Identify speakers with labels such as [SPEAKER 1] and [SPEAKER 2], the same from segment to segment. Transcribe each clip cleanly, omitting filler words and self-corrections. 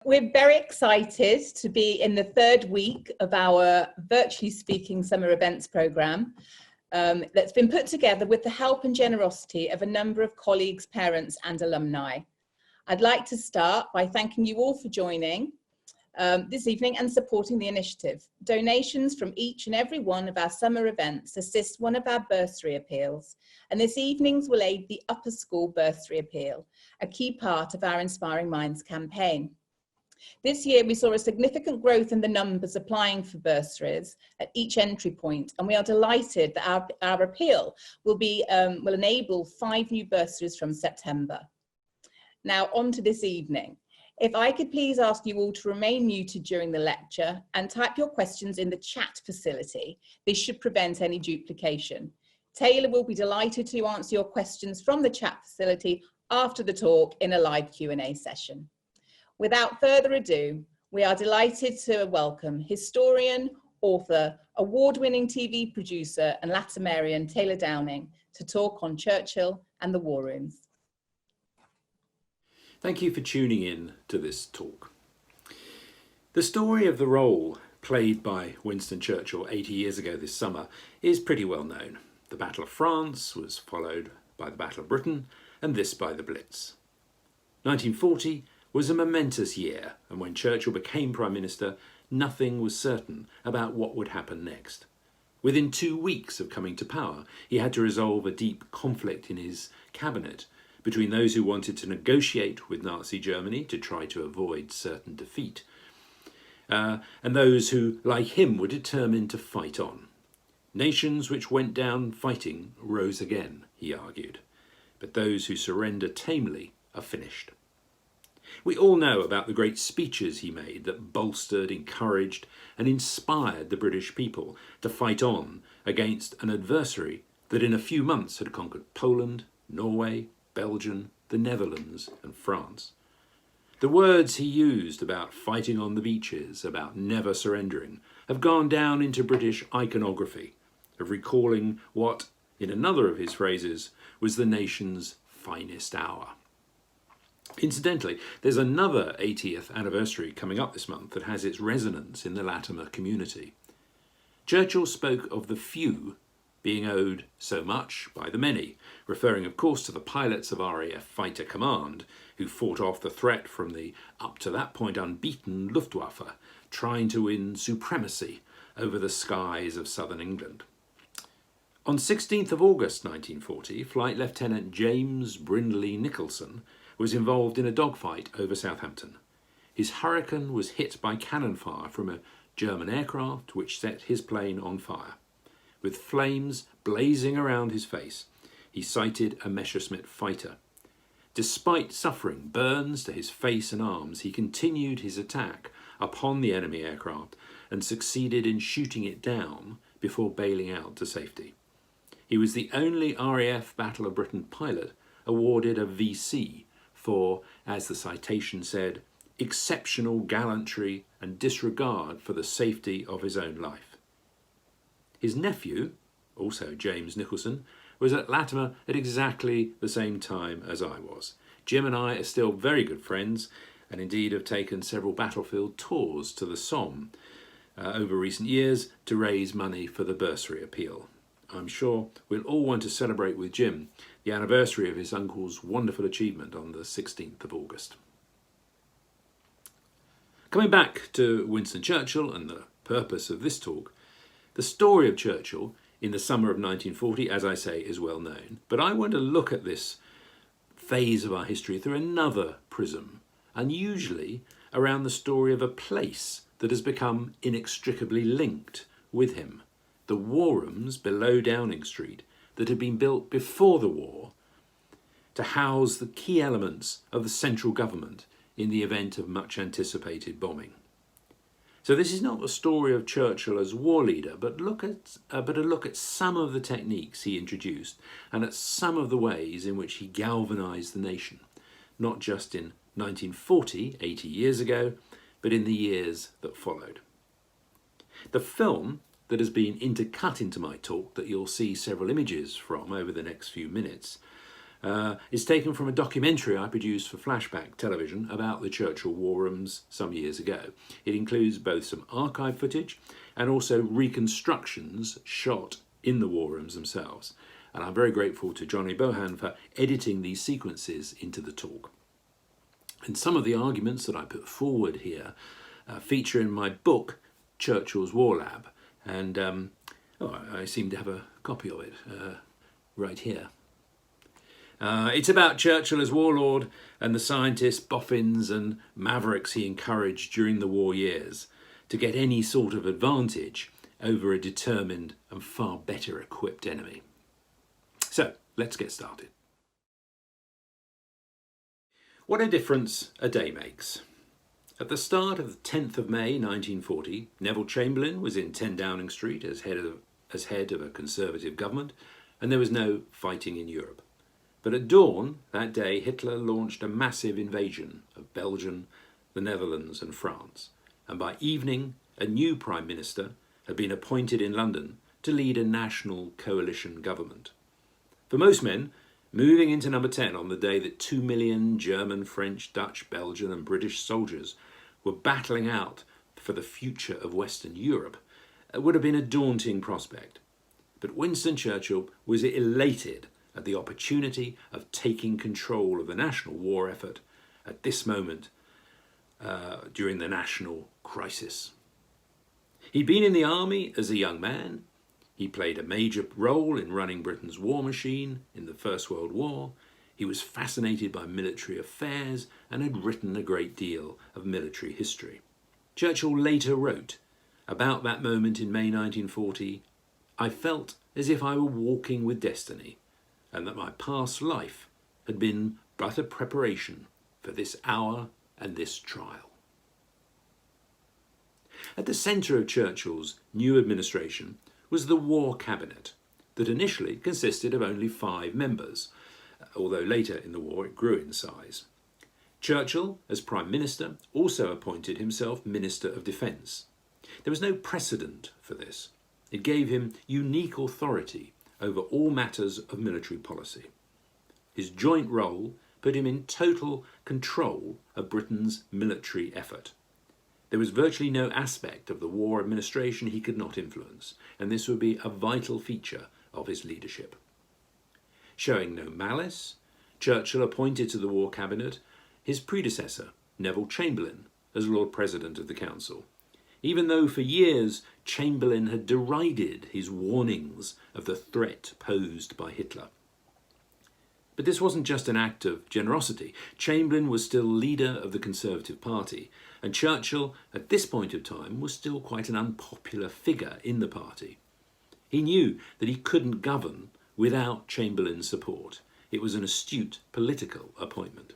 [SPEAKER 1] We're very excited to be in the third week of our Virtually Speaking Summer Events programme that's been put together with the help and generosity of a number of colleagues, parents and alumni. I'd like to start by thanking you all for joining this evening and supporting the initiative. Donations from each and every one of our summer events assist one of our bursary appeals, and this evening's will aid the upper school bursary appeal, a key part of our Inspiring Minds campaign. This year we saw a significant growth in the numbers applying for bursaries at each entry point, and we are delighted that our appeal will enable 5 new bursaries from September. Now on to this evening. If I could please ask you all to remain muted during the lecture and type your questions in the chat facility. This should prevent any duplication. Taylor will be delighted to answer your questions from the chat facility after the talk in a live Q&A session. Without further ado, we are delighted to welcome historian, author, award-winning TV producer and Latimerian Taylor Downing to talk on Churchill and the War Rooms.
[SPEAKER 2] Thank you for tuning in to this talk. The story of the role played by Winston Churchill 80 years ago this summer is pretty well known. The Battle of France was followed by the Battle of Britain, and this by the Blitz. 1940 was a momentous year, and when Churchill became Prime Minister, nothing was certain about what would happen next. Within 2 weeks of coming to power, he had to resolve a deep conflict in his cabinet between those who wanted to negotiate with Nazi Germany to try to avoid certain defeat, and those who, like him, were determined to fight on. Nations which went down fighting rose again, he argued, but those who surrender tamely are finished. We all know about the great speeches he made that bolstered, encouraged and inspired the British people to fight on against an adversary that in a few months had conquered Poland, Norway, Belgium, the Netherlands and France. The words he used about fighting on the beaches, about never surrendering, have gone down into British iconography, of recalling what, in another of his phrases, was the nation's finest hour. Incidentally, there's another 80th anniversary coming up this month that has its resonance in the Latimer community. Churchill spoke of the few being owed so much by the many, referring of course to the pilots of RAF Fighter Command who fought off the threat from the up to that point unbeaten Luftwaffe, trying to win supremacy over the skies of southern England. On 16th of August 1940, Flight Lieutenant James Brindley Nicholson was involved in a dogfight over Southampton. His Hurricane was hit by cannon fire from a German aircraft which set his plane on fire. With flames blazing around his face, he sighted a Messerschmitt fighter. Despite suffering burns to his face and arms, he continued his attack upon the enemy aircraft and succeeded in shooting it down before bailing out to safety. He was the only RAF Battle of Britain pilot awarded a VC for, as the citation said, exceptional gallantry and disregard for the safety of his own life. His nephew, also James Nicholson, was at Latimer at exactly the same time as I was. Jim and I are still very good friends and indeed have taken several battlefield tours to the Somme over recent years to raise money for the bursary appeal. I'm sure we'll all want to celebrate with Jim the anniversary of his uncle's wonderful achievement on the 16th of August. Coming back to Winston Churchill and the purpose of this talk, the story of Churchill in the summer of 1940, as I say, is well known, but I want to look at this phase of our history through another prism, unusually around the story of a place that has become inextricably linked with him, the War Rooms below Downing Street that had been built before the war to house the key elements of the central government in the event of much anticipated bombing. So this is not the story of Churchill as war leader, but a look at some of the techniques he introduced and at some of the ways in which he galvanised the nation, not just in 1940, 80 years ago, but in the years that followed. The film that has been intercut into my talk that you'll see several images from over the next few minutes is taken from a documentary I produced for Flashback Television about the Churchill war rooms some years ago. It includes both some archive footage and also reconstructions shot in the war rooms themselves. And I'm very grateful to Johnny Bohan for editing these sequences into the talk. And some of the arguments that I put forward here feature in my book, Churchill's War Lab. And I seem to have a copy of it right here. It's about Churchill as warlord and the scientists, boffins and mavericks he encouraged during the war years to get any sort of advantage over a determined and far better equipped enemy. So, let's get started. What a difference a day makes. At the start of the 10th of May 1940, Neville Chamberlain was in 10 Downing Street as head of a Conservative government, and there was no fighting in Europe. But at dawn that day, Hitler launched a massive invasion of Belgium, the Netherlands and France, and by evening a new Prime Minister had been appointed in London to lead a national coalition government. For most men, moving into number 10 on the day that 2 million German, French, Dutch, Belgian and British soldiers were battling out for the future of Western Europe would have been a daunting prospect. But Winston Churchill was elated at the opportunity of taking control of the national war effort at this moment during the national crisis. He'd been in the army as a young man. He played a major role in running Britain's war machine in the First World War. He was fascinated by military affairs and had written a great deal of military history. Churchill later wrote about that moment in May 1940, "I felt as if I were walking with destiny, and that my past life had been but a preparation for this hour and this trial." At the centre of Churchill's new administration was the War Cabinet, that initially consisted of only 5 members, although later in the war it grew in size. Churchill, as Prime Minister, also appointed himself Minister of Defence. There was no precedent for this. It gave him unique authority over all matters of military policy. His joint role put him in total control of Britain's military effort. There was virtually no aspect of the war administration he could not influence, and this would be a vital feature of his leadership. Showing no malice, Churchill appointed to the War Cabinet his predecessor, Neville Chamberlain, as Lord President of the Council, even though for years Chamberlain had derided his warnings of the threat posed by Hitler. But this wasn't just an act of generosity. Chamberlain was still leader of the Conservative Party, and Churchill, at this point of time, was still quite an unpopular figure in the party. He knew that he couldn't govern without Chamberlain's support. It was an astute political appointment.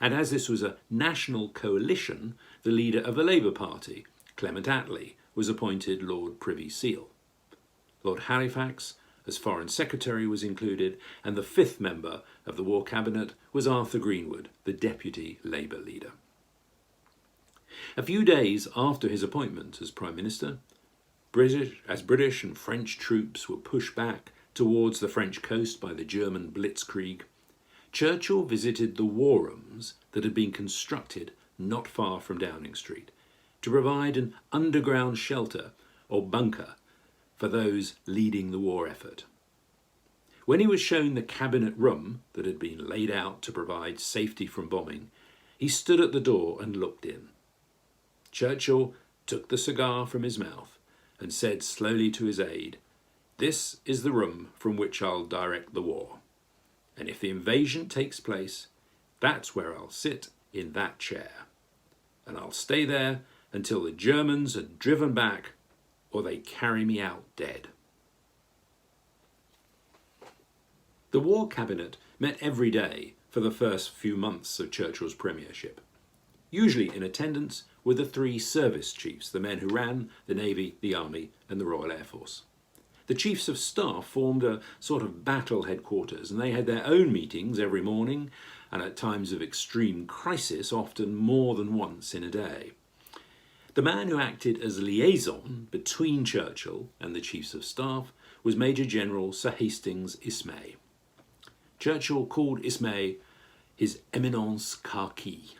[SPEAKER 2] And as this was a national coalition, the leader of the Labour Party, Clement Attlee, was appointed Lord Privy Seal. Lord Halifax, as Foreign Secretary, was included, and the 5th member of the War Cabinet was Arthur Greenwood, the Deputy Labour leader. A few days after his appointment as Prime Minister, British and French troops were pushed back towards the French coast by the German blitzkrieg, Churchill visited the war rooms that had been constructed not far from Downing Street to provide an underground shelter or bunker for those leading the war effort. When he was shown the cabinet room that had been laid out to provide safety from bombing, he stood at the door and looked in. Churchill took the cigar from his mouth and said slowly to his aide, "This is the room from which I'll direct the war. And if the invasion takes place, that's where I'll sit in that chair. And I'll stay there until the Germans are driven back or they carry me out dead." The War Cabinet met every day for the first few months of Churchill's premiership. Usually in attendance were the 3 service chiefs, the men who ran the Navy, the Army and the Royal Air Force. The Chiefs of Staff formed a sort of battle headquarters, and they had their own meetings every morning, and at times of extreme crisis, often more than once in a day. The man who acted as liaison between Churchill and the Chiefs of Staff was Major General Sir Hastings Ismay. Churchill called Ismay his Eminence Kaki.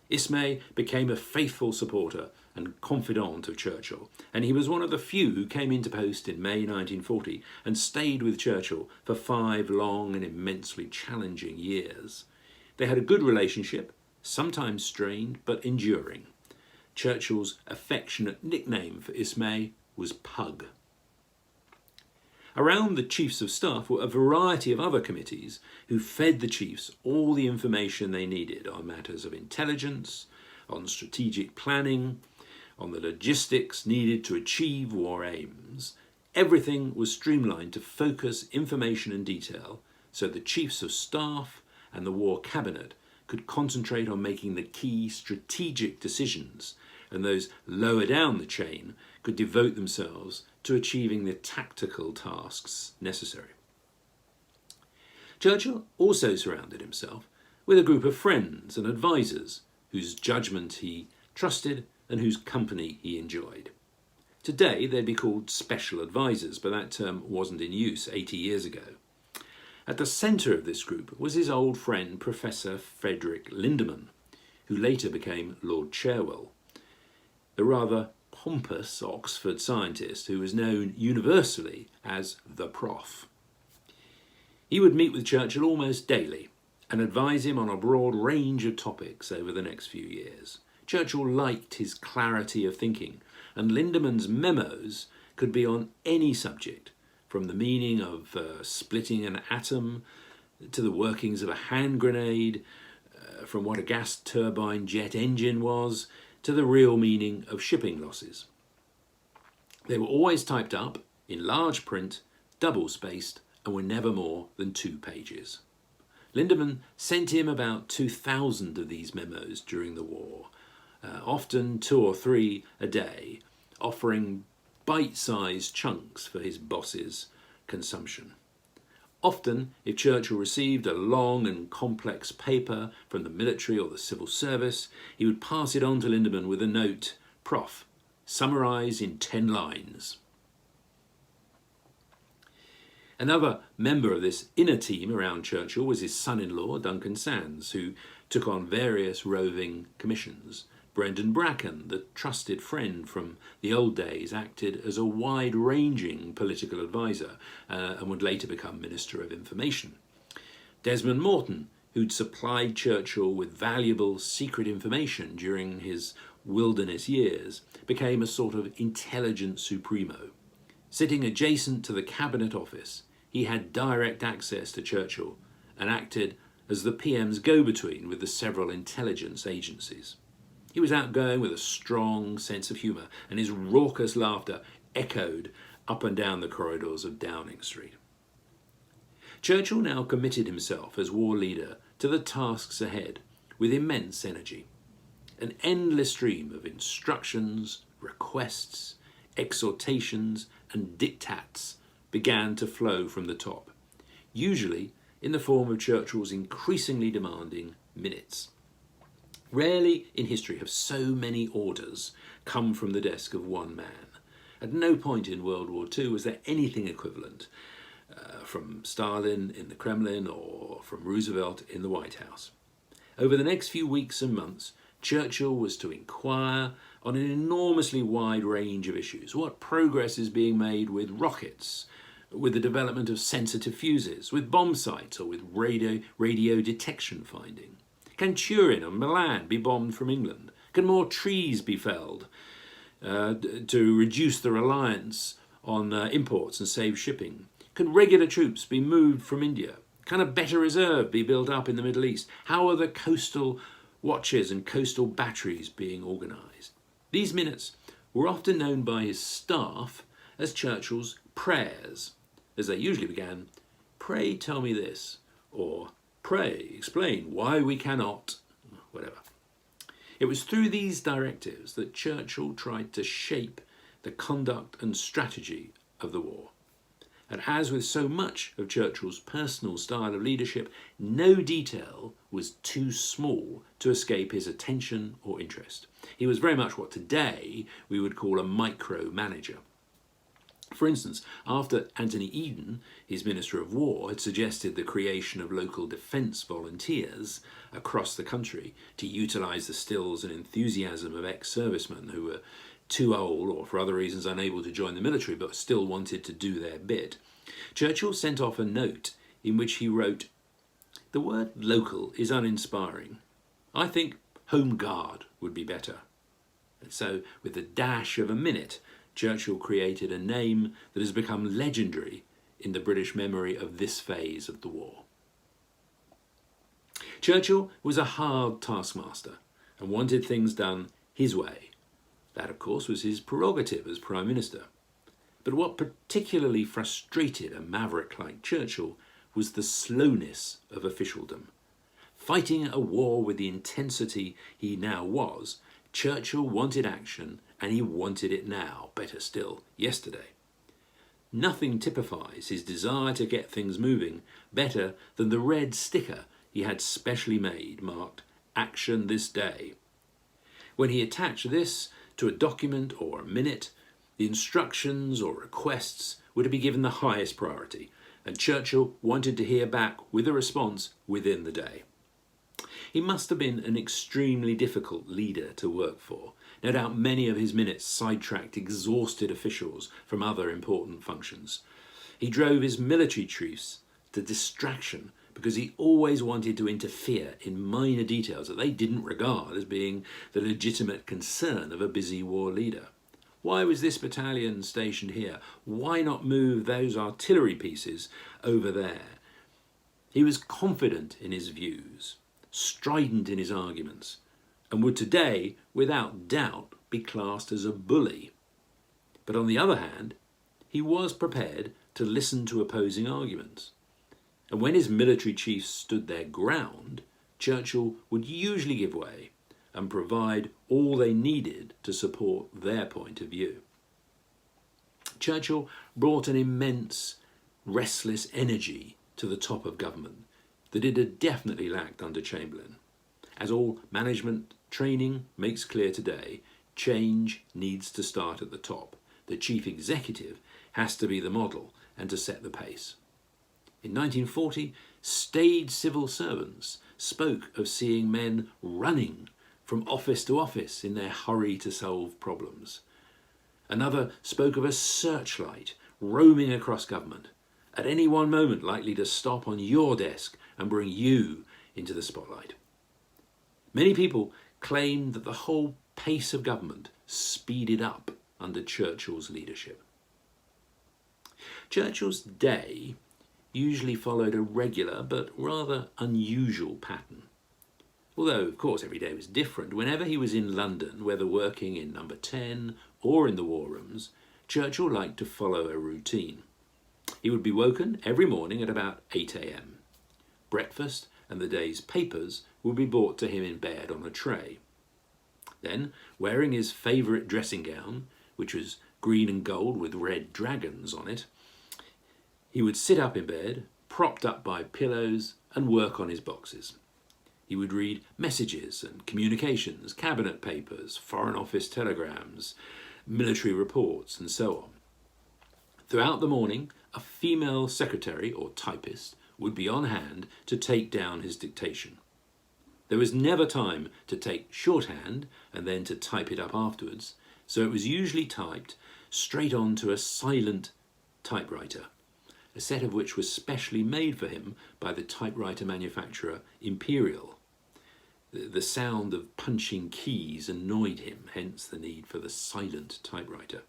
[SPEAKER 2] Ismay became a faithful supporter and confidant of Churchill, and he was one of the few who came into post in May 1940 and stayed with Churchill for 5 long and immensely challenging years. They had a good relationship, sometimes strained but enduring. Churchill's affectionate nickname for Ismay was Pug. Around the Chiefs of Staff were a variety of other committees who fed the chiefs all the information they needed on matters of intelligence, on strategic planning, on the logistics needed to achieve war aims. Everything was streamlined to focus information and detail so the Chiefs of Staff and the War Cabinet could concentrate on making the key strategic decisions, and those lower down the chain could devote themselves to achieving the tactical tasks necessary. Churchill also surrounded himself with a group of friends and advisers whose judgment he trusted and whose company he enjoyed. Today they'd be called special advisers, but that term wasn't in use 80 years ago. At the centre of this group was his old friend Professor Frederick Lindeman, who later became Lord Cherwell, the rather pompous Oxford scientist who was known universally as the Prof. He would meet with Churchill almost daily and advise him on a broad range of topics over the next few years. Churchill liked his clarity of thinking, and Lindeman's memos could be on any subject, from the meaning of splitting an atom to the workings of a hand grenade, from what a gas turbine jet engine was to the real meaning of shipping losses. They were always typed up in large print, double-spaced, and were never more than 2 pages. Lindeman sent him about 2,000 of these memos during the war, often 2 or 3 a day, offering bite-sized chunks for his boss's consumption. Often, if Churchill received a long and complex paper from the military or the civil service, he would pass it on to Lindeman with a note, "Prof, summarise in 10 lines." Another member of this inner team around Churchill was his son-in-law, Duncan Sands, who took on various roving commissions. Brendan Bracken, the trusted friend from the old days, acted as a wide-ranging political advisor and would later become Minister of Information. Desmond Morton, who'd supplied Churchill with valuable secret information during his wilderness years, became a sort of intelligence supremo. Sitting adjacent to the Cabinet Office, he had direct access to Churchill and acted as the PM's go-between with the several intelligence agencies. He was outgoing with a strong sense of humour, and his raucous laughter echoed up and down the corridors of Downing Street. Churchill now committed himself as war leader to the tasks ahead with immense energy. An endless stream of instructions, requests, exhortations, and diktats began to flow from the top, usually in the form of Churchill's increasingly demanding minutes. Rarely in history have so many orders come from the desk of one man. At no point in World War II was there anything equivalent from Stalin in the Kremlin or from Roosevelt in the White House. Over the next few weeks and months, Churchill was to inquire on an enormously wide range of issues. What progress is being made with rockets, with the development of sensitive fuses, with bomb sights, or with radio detection finding? Can Turin and Milan be bombed from England? Can more trees be felled to reduce the reliance on imports and save shipping? Can regular troops be moved from India? Can a better reserve be built up in the Middle East? How are the coastal watches and coastal batteries being organised? These minutes were often known by his staff as Churchill's prayers, as they usually began, "Pray tell me this," or "Pray explain why we cannot," whatever. It was through these directives that Churchill tried to shape the conduct and strategy of the war. And as with so much of Churchill's personal style of leadership, no detail was too small to escape his attention or interest. He was very much what today we would call a micromanager. For instance, after Anthony Eden, his Minister of War, had suggested the creation of local defence volunteers across the country to utilise the skills and enthusiasm of ex-servicemen who were too old or for other reasons unable to join the military but still wanted to do their bit, Churchill sent off a note in which he wrote, "The word local is uninspiring. I think Home Guard would be better." And so, with the dash of a minute, Churchill created a name that has become legendary in the British memory of this phase of the war. Churchill was a hard taskmaster and wanted things done his way. That, of course, was his prerogative as Prime Minister. But what particularly frustrated a maverick like Churchill was the slowness of officialdom. Fighting a war with the intensity he now was, Churchill wanted action, and he wanted it now, better still, yesterday. Nothing typifies his desire to get things moving better than the red sticker he had specially made, marked "Action this day." When he attached this to a document or a minute, the instructions or requests were to be given the highest priority, and Churchill wanted to hear back with a response within the day. He must have been an extremely difficult leader to work for. No doubt many of his minutes sidetracked exhausted officials from other important functions. He drove his military chiefs to distraction because he always wanted to interfere in minor details that they didn't regard as being the legitimate concern of a busy war leader. Why was this battalion stationed here? Why not move those artillery pieces over there? He was confident in his views, strident in his arguments, and would today, without doubt, be classed as a bully. But on the other hand, he was prepared to listen to opposing arguments. And when his military chiefs stood their ground, Churchill would usually give way and provide all they needed to support their point of view. Churchill brought an immense, restless energy to the top of government that it had definitely lacked under Chamberlain. As all management training makes clear today, change needs to start at the top. The chief executive has to be the model and to set the pace. In 1940, staid civil servants spoke of seeing men running from office to office in their hurry to solve problems. Another spoke of a searchlight roaming across government, at any one moment likely to stop on your desk and bring you into the spotlight. Many people claimed that the whole pace of government speeded up under Churchill's leadership. Churchill's day usually followed a regular but rather unusual pattern. Although, of course, every day was different, whenever he was in London, whether working in number 10 or in the war rooms, Churchill liked to follow a routine. He would be woken every morning at about 8 a.m. Breakfast and the day's papers would be brought to him in bed on a tray. Then, wearing his favourite dressing gown, which was green and gold with red dragons on it, he would sit up in bed, propped up by pillows, and work on his boxes. He would read messages and communications, cabinet papers, foreign office telegrams, military reports, and so on. Throughout the morning, a female secretary or typist would be on hand to take down his dictation. There was never time to take shorthand and then to type it up afterwards, so it was usually typed straight onto a silent typewriter, a set of which was specially made for him by the typewriter manufacturer Imperial. The sound of punching keys annoyed him, hence the need for the silent typewriter.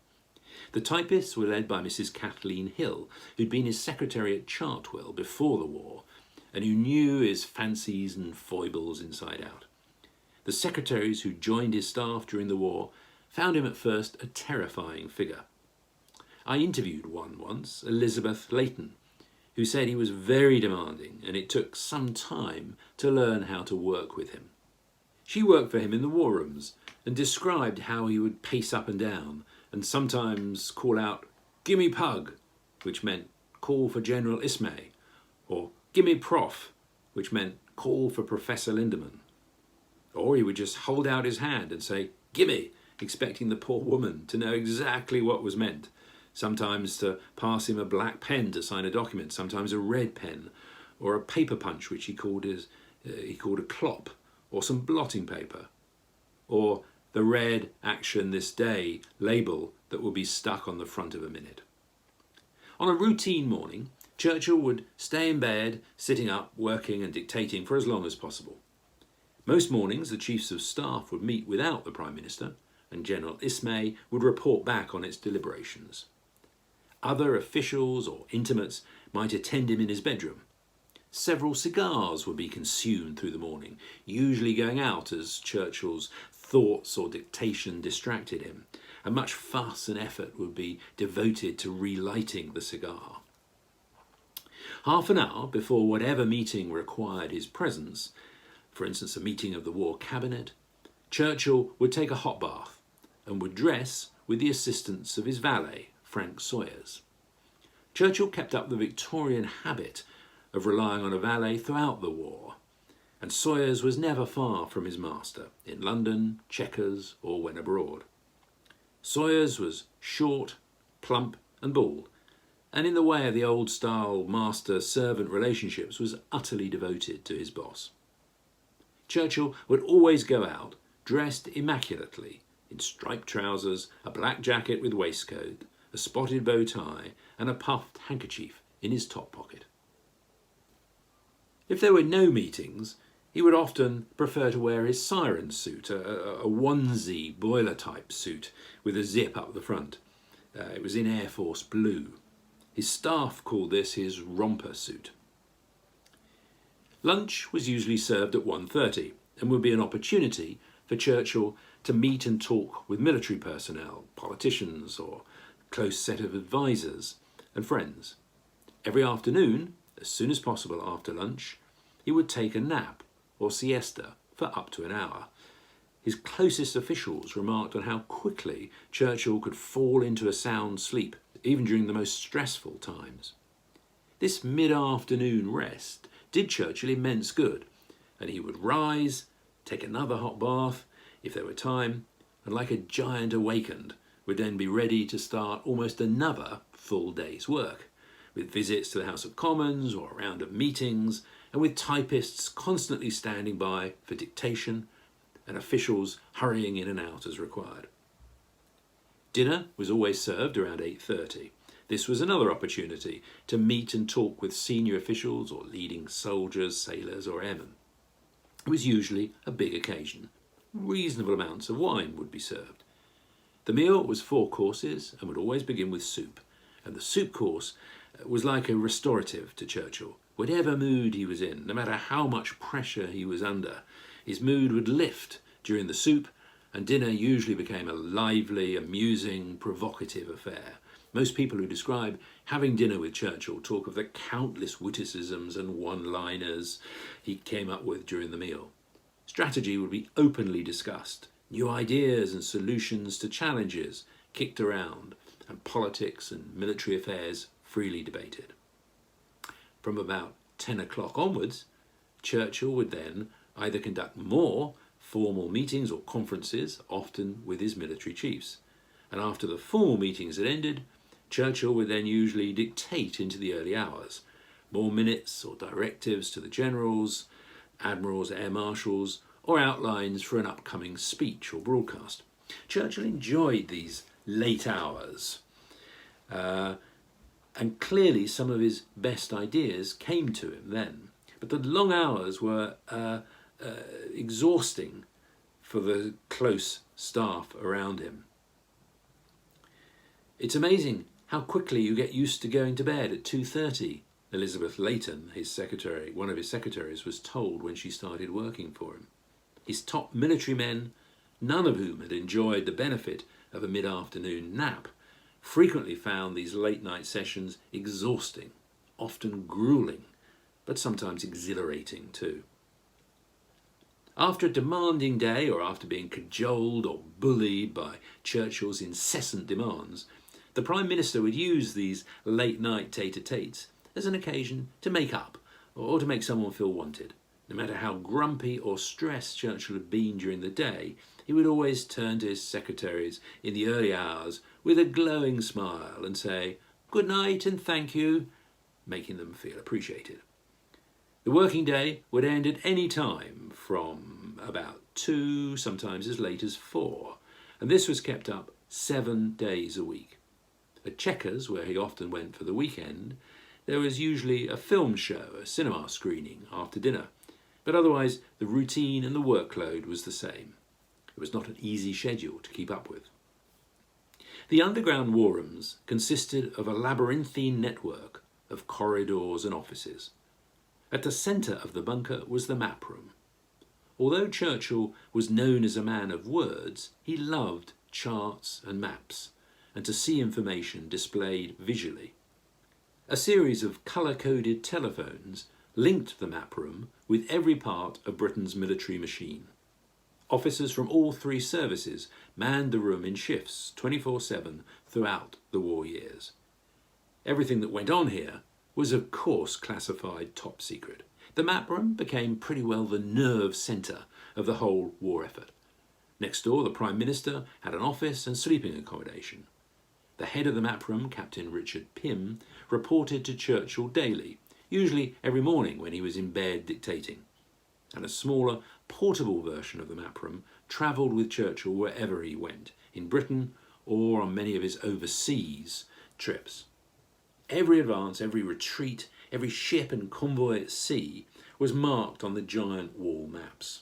[SPEAKER 2] The typists were led by Mrs. Kathleen Hill, who'd been his secretary at Chartwell before the war, and who knew his fancies and foibles inside out. The secretaries who joined his staff during the war found him at first a terrifying figure. I interviewed one once, Elizabeth Layton, who said he was very demanding and it took some time to learn how to work with him. She worked for him in the war rooms and described how he would pace up and down and sometimes call out, "Gimme Pug," which meant call for General Ismay, or "Gimme Prof," which meant call for Professor Lindemann. Or he would just hold out his hand and say, "Gimme," expecting the poor woman to know exactly what was meant. sometimes to pass him a black pen to sign a document, sometimes a red pen, or a paper punch which he called a clop, or some blotting paper, or the red "Action this day" label that would be stuck on the front of a minute. On a routine morning, Churchill would stay in bed, sitting up, working and dictating for as long as possible. Most mornings the chiefs of staff would meet without the Prime Minister, and General Ismay would report back on its deliberations. Other officials or intimates might attend him in his bedroom. Several cigars would be consumed through the morning, usually going out as Churchill's thoughts or dictation distracted him, and much fuss and effort would be devoted to relighting the cigar. Half an hour before whatever meeting required his presence, for instance a meeting of the War Cabinet, Churchill would take a hot bath and would dress with the assistance of his valet, Frank Sawyers. Churchill kept up the Victorian habit of relying on a valet throughout the war, and Sawyers was never far from his master, in London, Chequers, or when abroad. Sawyers was short, plump and bald, and in the way of the old-style master-servant relationships was utterly devoted to his boss. Churchill would always go out dressed immaculately, in striped trousers, a black jacket with waistcoat, a spotted bow tie and a puffed handkerchief in his top pocket. If there were no meetings, he would often prefer to wear his siren suit, a onesie boiler-type suit with a zip up the front. It was in Air Force blue. His staff called this his romper suit. Lunch was usually served at 1:30 and would be an opportunity for Churchill to meet and talk with military personnel, politicians or a close set of advisors and friends. Every afternoon, as soon as possible after lunch, he would take a nap or siesta for up to an hour. His closest officials remarked on how quickly Churchill could fall into a sound sleep, even during the most stressful times. This mid-afternoon rest did Churchill immense good, and he would rise, take another hot bath if there were time, and like a giant awakened, would then be ready to start almost another full day's work, with visits to the House of Commons or a round of meetings, and with typists constantly standing by for dictation and officials hurrying in and out as required. Dinner was always served around 8:30. This was another opportunity to meet and talk with senior officials or leading soldiers, sailors or airmen. It was usually a big occasion. Reasonable amounts of wine would be served. The meal was 4 courses and would always begin with soup, and the soup course was like a restorative to Churchill. Whatever mood he was in, no matter how much pressure he was under, his mood would lift during the soup, and dinner usually became a lively, amusing, provocative affair. Most people who describe having dinner with Churchill talk of the countless witticisms and one-liners he came up with during the meal. Strategy would be openly discussed, new ideas and solutions to challenges kicked around, and politics and military affairs freely debated. From about 10 o'clock onwards, Churchill would then either conduct more formal meetings or conferences, often with his military chiefs, and after the formal meetings had ended, Churchill would then usually dictate into the early hours, more minutes or directives to the generals, admirals, air marshals, or outlines for an upcoming speech or broadcast. Churchill enjoyed these late hours, and clearly some of his best ideas came to him then. But the long hours were exhausting for the close staff around him. It's amazing how quickly you get used to going to bed at 2:30, Elizabeth Leighton, his secretary, one of his secretaries, was told when she started working for him. His top military men, none of whom had enjoyed the benefit of a mid-afternoon nap, frequently found these late-night sessions exhausting, often grueling, but sometimes exhilarating too. After a demanding day, or after being cajoled or bullied by Churchill's incessant demands, the Prime Minister would use these late-night tete-a-tetes as an occasion to make up or to make someone feel wanted. No matter how grumpy or stressed Churchill had been during the day, he would always turn to his secretaries in the early hours with with a glowing smile and say, "Good night and thank you," making them feel appreciated. The working day would end at any time from about 2, sometimes as late as 4, and this was kept up 7 days a week. At Chequers, where he often went for the weekend, there was usually a film show, a cinema screening after dinner, but otherwise the routine and the workload was the same. It was not an easy schedule to keep up with. The underground war rooms consisted of a labyrinthine network of corridors and offices. At the centre of the bunker was the map room. Although Churchill was known as a man of words, he loved charts and maps, and to see information displayed visually. A series of colour-coded telephones linked the map room with every part of Britain's military machine. Officers from all 3 services manned the room in shifts 24/7 throughout the war years. Everything that went on here was of course classified top secret. The map room became pretty well the nerve centre of the whole war effort. Next door, the Prime Minister had an office and sleeping accommodation. The head of the map room, Captain Richard Pym, reported to Churchill daily, usually every morning when he was in bed dictating. And a smaller, portable version of the map room travelled with Churchill wherever he went, in Britain or on many of his overseas trips. Every advance, every retreat, every ship and convoy at sea was marked on the giant wall maps.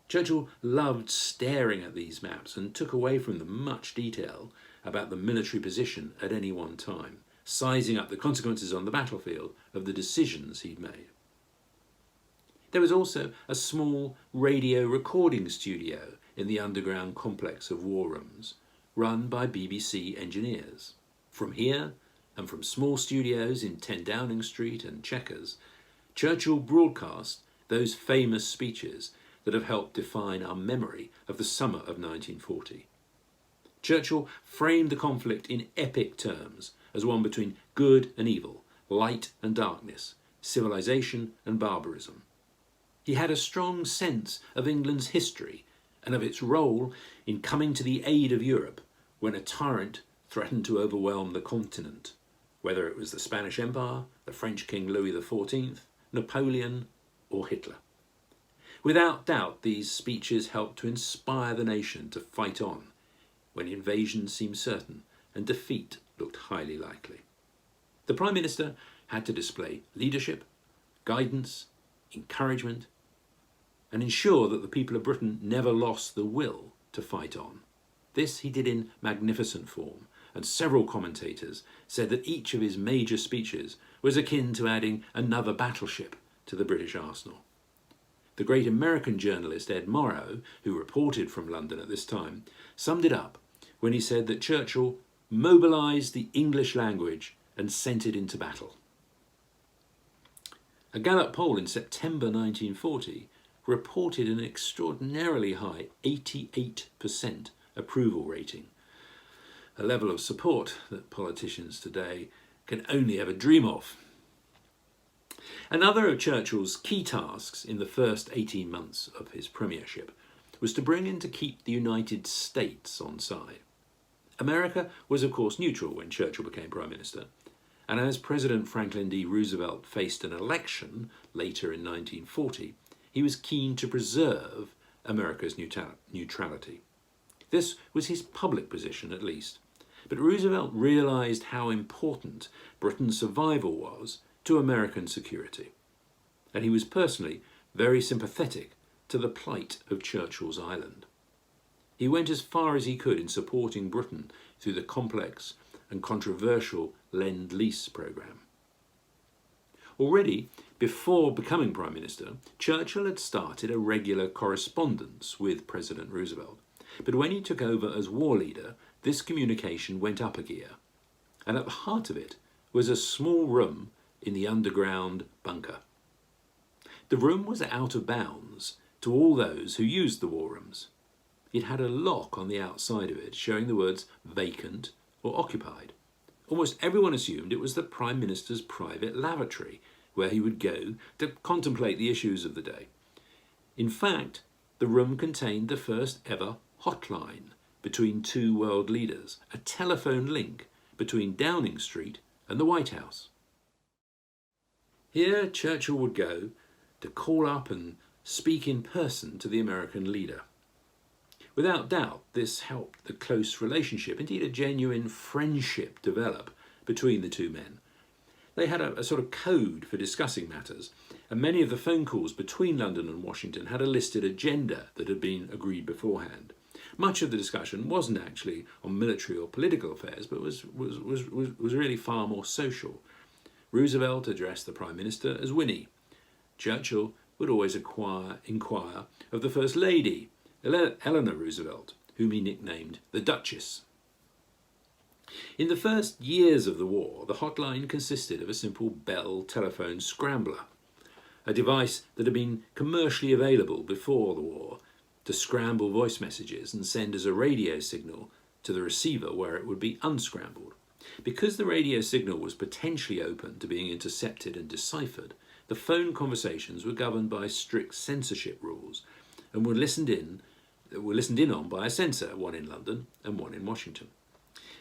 [SPEAKER 2] Churchill loved staring at these maps and took away from them much detail about the military position at any one time, sizing up the consequences on the battlefield of the decisions he'd made. There was also a small radio recording studio in the underground complex of war rooms, run by BBC engineers. From here, and from small studios in 10 Downing Street and Chequers, Churchill broadcast those famous speeches that have helped define our memory of the summer of 1940. Churchill framed the conflict in epic terms as one between good and evil, light and darkness, civilization and barbarism. He had a strong sense of England's history and of its role in coming to the aid of Europe when a tyrant threatened to overwhelm the continent, whether it was the Spanish Empire, the French King Louis XIV, Napoleon, or Hitler. Without doubt, these speeches helped to inspire the nation to fight on when invasion seemed certain and defeat looked highly likely. The Prime Minister had to display leadership, guidance, encouragement, and ensure that the people of Britain never lost the will to fight on. This he did in magnificent form, and several commentators said that each of his major speeches was akin to adding another battleship to the British arsenal. The great American journalist Ed Morrow, who reported from London at this time, summed it up when he said that Churchill mobilised the English language and sent it into battle. A Gallup poll in September 1940 reported an extraordinarily high 88% approval rating, a level of support that politicians today can only ever dream of. Another of Churchill's key tasks in the first 18 months of his premiership was to bring in to keep the United States on side. America was of course neutral when Churchill became Prime Minister, and as President Franklin D. Roosevelt faced an election later in 1940, he was keen to preserve America's neutrality. This was his public position at least, but Roosevelt realised how important Britain's survival was to American security, and he was personally very sympathetic to the plight of Churchill's island. He went as far as he could in supporting Britain through the complex and controversial Lend-Lease programme. Already, before becoming Prime Minister, Churchill had started a regular correspondence with President Roosevelt, but when he took over as war leader, this communication went up a gear, and at the heart of it was a small room in the underground bunker. The room was out of bounds to all those who used the war rooms. It had a lock on the outside of it showing the words vacant or occupied. Almost everyone assumed it was the Prime Minister's private lavatory, where he would go to contemplate the issues of the day. In fact, the room contained the first ever hotline between two world leaders, a telephone link between Downing Street and the White House. Here Churchill would go to call up and speak in person to the American leader. Without doubt, this helped the close relationship, indeed a genuine friendship, develop between the two men. They had a sort of code for discussing matters, and many of the phone calls between London and Washington had a listed agenda that had been agreed beforehand. Much of the discussion wasn't actually on military or political affairs, but was really far more social. Roosevelt addressed the Prime Minister as Winnie. Churchill would always inquire of the First Lady, Eleanor Roosevelt, whom he nicknamed the Duchess. In the first years of the war, the hotline consisted of a simple Bell telephone scrambler, a device that had been commercially available before the war to scramble voice messages and send as a radio signal to the receiver where it would be unscrambled. Because the radio signal was potentially open to being intercepted and deciphered, the phone conversations were governed by strict censorship rules and were listened in on by a censor, one in London and one in Washington.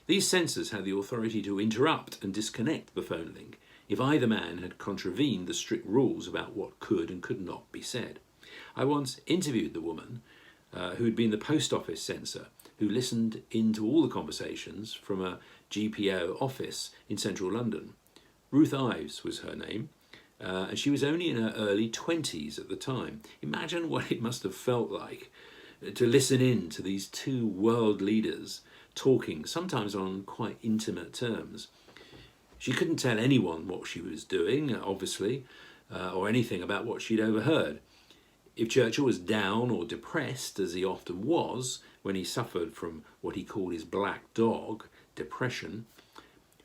[SPEAKER 2] These censors had the authority to interrupt and disconnect the phone link if either man had contravened the strict rules about what could and could not be said. I once interviewed the woman who had been the post office censor, who listened into all the conversations from a GPO office in central London. Ruth Ives was her name, and she was only in her early 20s at the time. Imagine what it must have felt like to listen in to these two world leaders talking, sometimes on quite intimate terms. She couldn't tell anyone what she was doing, obviously, or anything about what she'd overheard. If Churchill was down or depressed, as he often was when he suffered from what he called his black dog, depression,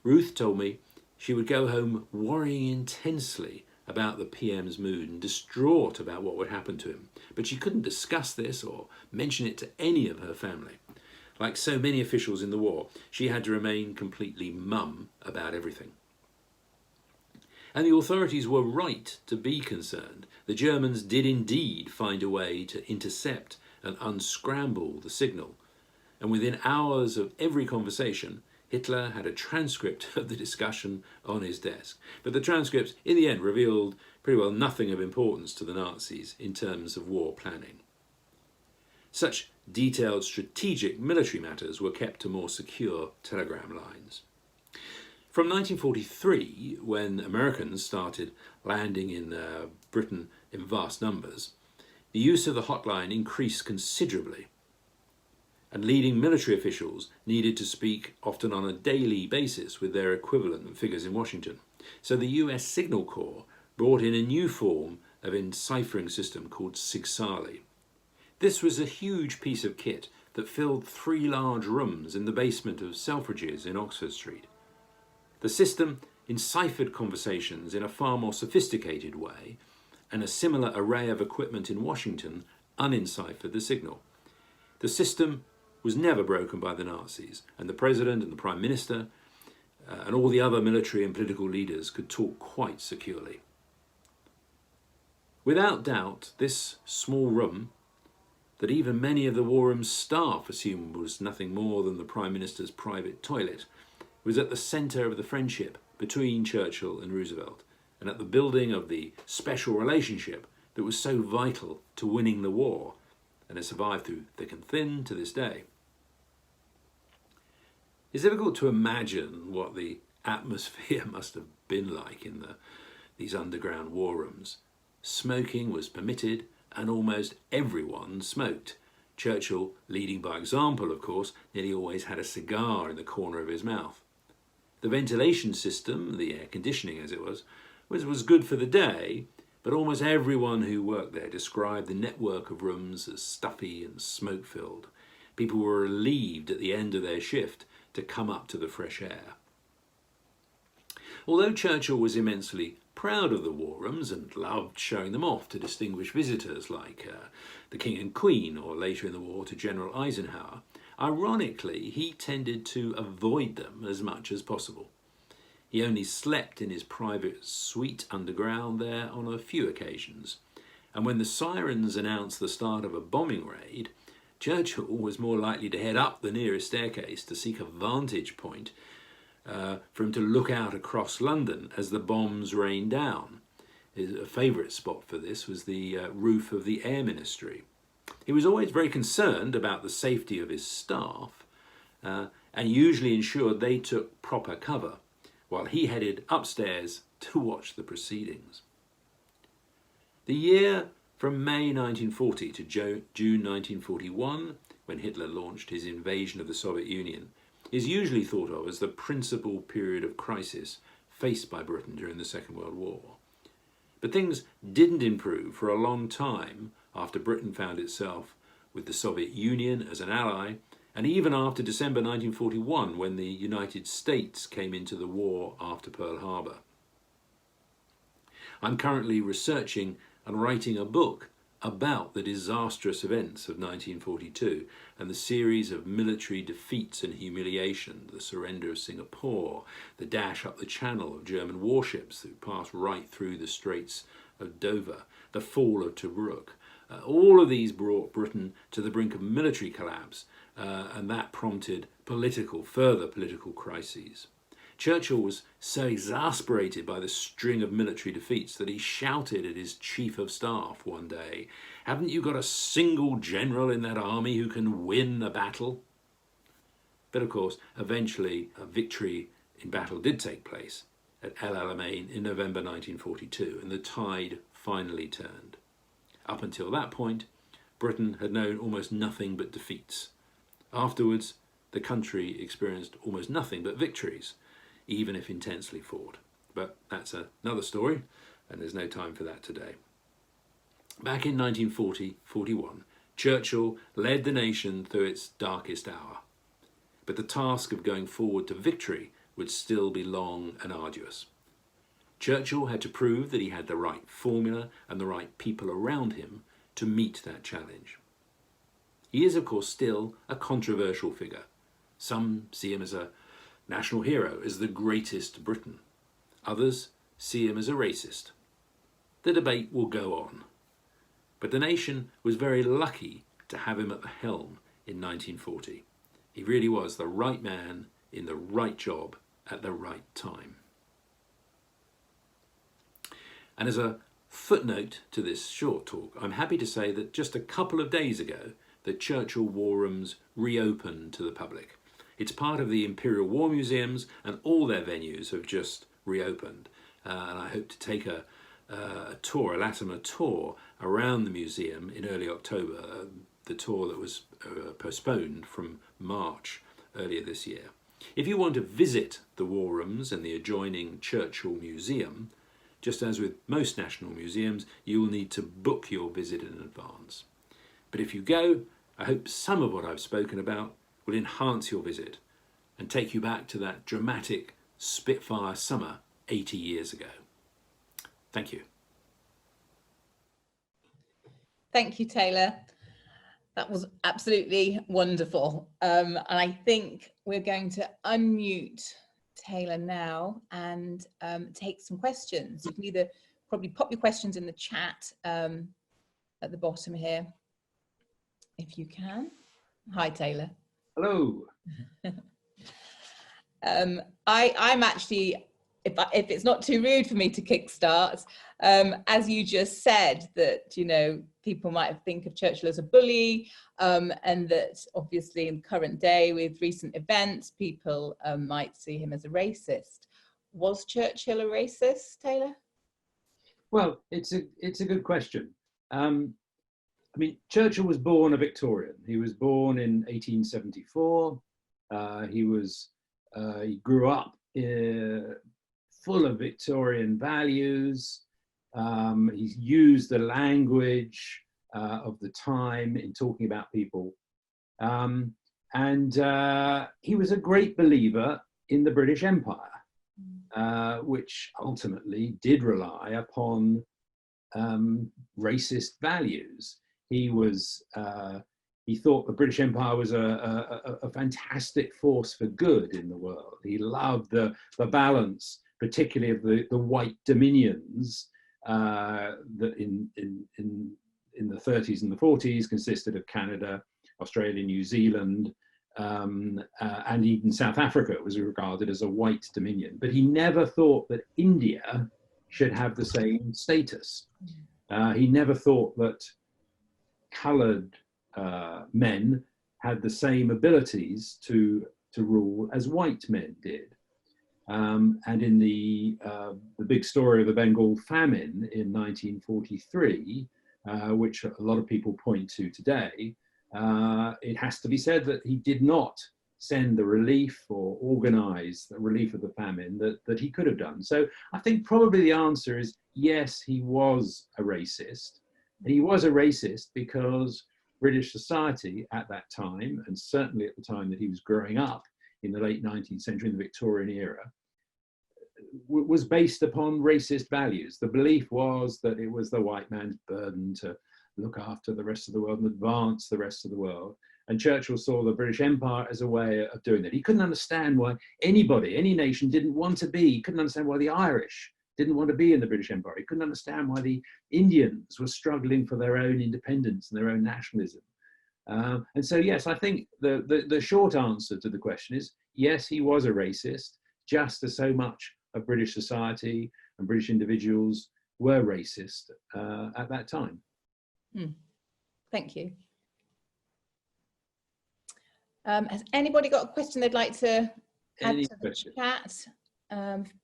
[SPEAKER 2] Ruth told me she would go home worrying intensely about the PM's mood and distraught about what would happen to him. But she couldn't discuss this or mention it to any of her family. Like so many officials in the war, she had to remain completely mum about everything. And the authorities were right to be concerned. The Germans did indeed find a way to intercept and unscramble the signal. And within hours of every conversation, Hitler had a transcript of the discussion on his desk. But the transcripts, in the end, revealed pretty well nothing of importance to the Nazis in terms of war planning. Such detailed strategic military matters were kept to more secure telegram lines. From 1943, when Americans started landing in Britain in vast numbers, the use of the hotline increased considerably, and leading military officials needed to speak often on a daily basis with their equivalent figures in Washington. So the US Signal Corps brought in a new form of enciphering system called Sigsali. This was a huge piece of kit that filled 3 large rooms in the basement of Selfridges in Oxford Street. The system enciphered conversations in a far more sophisticated way, and a similar array of equipment in Washington unenciphered the signal. The system was never broken by the Nazis, and the President and the Prime Minister and all the other military and political leaders could talk quite securely. Without doubt, this small room, that even many of the War Room staff assumed was nothing more than the Prime Minister's private toilet, was at the centre of the friendship between Churchill and Roosevelt, and at the building of the special relationship that was so vital to winning the war, and has survived through thick and thin to this day. It's difficult to imagine what the atmosphere must have been like in these underground war rooms. Smoking was permitted, and almost everyone smoked. Churchill, leading by example, of course, nearly always had a cigar in the corner of his mouth. The ventilation system, the air conditioning as it was good for the day, but almost everyone who worked there described the network of rooms as stuffy and smoke-filled. People were relieved at the end of their shift to come up to the fresh air. Although Churchill was immensely proud of the war rooms and loved showing them off to distinguished visitors like the King and Queen, or later in the war to General Eisenhower, ironically he tended to avoid them as much as possible. He only slept in his private suite underground there on a few occasions, and when the sirens announced the start of a bombing raid, Churchill was more likely to head up the nearest staircase to seek a vantage point for him to look out across London as the bombs rained down. A favourite spot for this was the roof of the Air Ministry. He was always very concerned about the safety of his staff and usually ensured they took proper cover while he headed upstairs to watch the proceedings. The year from May 1940 to June 1941, when Hitler launched his invasion of the Soviet Union, is usually thought of as the principal period of crisis faced by Britain during the Second World War. But things didn't improve for a long time after Britain found itself with the Soviet Union as an ally, and even after December 1941, when the United States came into the war after Pearl Harbor. I'm currently researching and writing a book about the disastrous events of 1942 and the series of military defeats and humiliation, the surrender of Singapore, the dash up the channel of German warships that passed right through the Straits of Dover, the fall of Tobruk. All of these brought Britain to the brink of military collapse, and that prompted further political crises. Churchill was so exasperated by the string of military defeats that he shouted at his chief of staff one day, "Haven't you got a single general in that army who can win a battle?" But of course, eventually a victory in battle did take place at El Alamein in November 1942, and the tide finally turned. Up until that point, Britain had known almost nothing but defeats. Afterwards, the country experienced almost nothing but victories, even if intensely fought. But that's another story, and there's no time for that today. Back in 1940-41, Churchill led the nation through its darkest hour. But the task of going forward to victory would still be long and arduous. Churchill had to prove that he had the right formula and the right people around him to meet that challenge. He is, of course, still a controversial figure. Some see him as a national hero, as the greatest Briton. Others see him as a racist. The debate will go on. But the nation was very lucky to have him at the helm in 1940. He really was the right man in the right job at the right time. And as a footnote to this short talk, I'm happy to say that just a couple of days ago, the Churchill War Rooms reopened to the public. It's part of the Imperial War Museums, and all their venues have just reopened. And I hope to take a Latimer tour around the museum in early October, the tour that was postponed from March earlier this year. If you want to visit the War Rooms and the adjoining Churchill Museum, just as with most national museums, you will need to book your visit in advance. But if you go, I hope some of what I've spoken about will enhance your visit and take you back to that dramatic Spitfire summer 80 years ago. Thank you.
[SPEAKER 1] Thank you, Taylor. That was absolutely wonderful. And I think we're going to unmute Taylor now and take some questions. You can either probably pop your questions in the chat at the bottom here, if you can. Hi, Taylor.
[SPEAKER 2] Hello.
[SPEAKER 1] I'm actually, if it's not too rude for me to kickstart, as you just said, that, you know, people might think of Churchill as a bully, and that obviously in the current day with recent events, people might see him as a racist. Was Churchill a racist, Taylor?
[SPEAKER 3] Well, it's a good question. I mean, Churchill was born a Victorian. He was born in 1874. He grew up full of Victorian values. He used the language of the time in talking about people. And he was a great believer in the British Empire, which ultimately did rely upon racist values. He thought the British Empire was a fantastic force for good in the world. He loved the balance, particularly of the white dominions that in the 30s and the 40s consisted of Canada, Australia, New Zealand, and even South Africa was regarded as a white dominion. But he never thought that India should have the same status. He never thought that coloured men had the same abilities to rule as white men did. And in the big story of the Bengal famine in 1943, which a lot of people point to today, it has to be said that he did not send the relief or organise the relief of the famine that he could have done. So I think probably the answer is yes, he was a racist. And he was a racist because British society at that time, and certainly at the time that he was growing up in the late 19th century, in the Victorian era, was based upon racist values. The belief was that it was the white man's burden to look after the rest of the world and advance the rest of the world. And Churchill saw the British Empire as a way of doing that. He couldn't understand why anybody, any nation didn't want to be. He couldn't understand why the Irish didn't want to be in the British Empire. He couldn't understand why the Indians were struggling for their own independence and their own nationalism. And so, yes, I think the short answer to the question is, yes, he was a racist, just as so much of British society and British individuals were racist at that time.
[SPEAKER 1] Thank you. Has anybody got a question they'd like to add to the chat?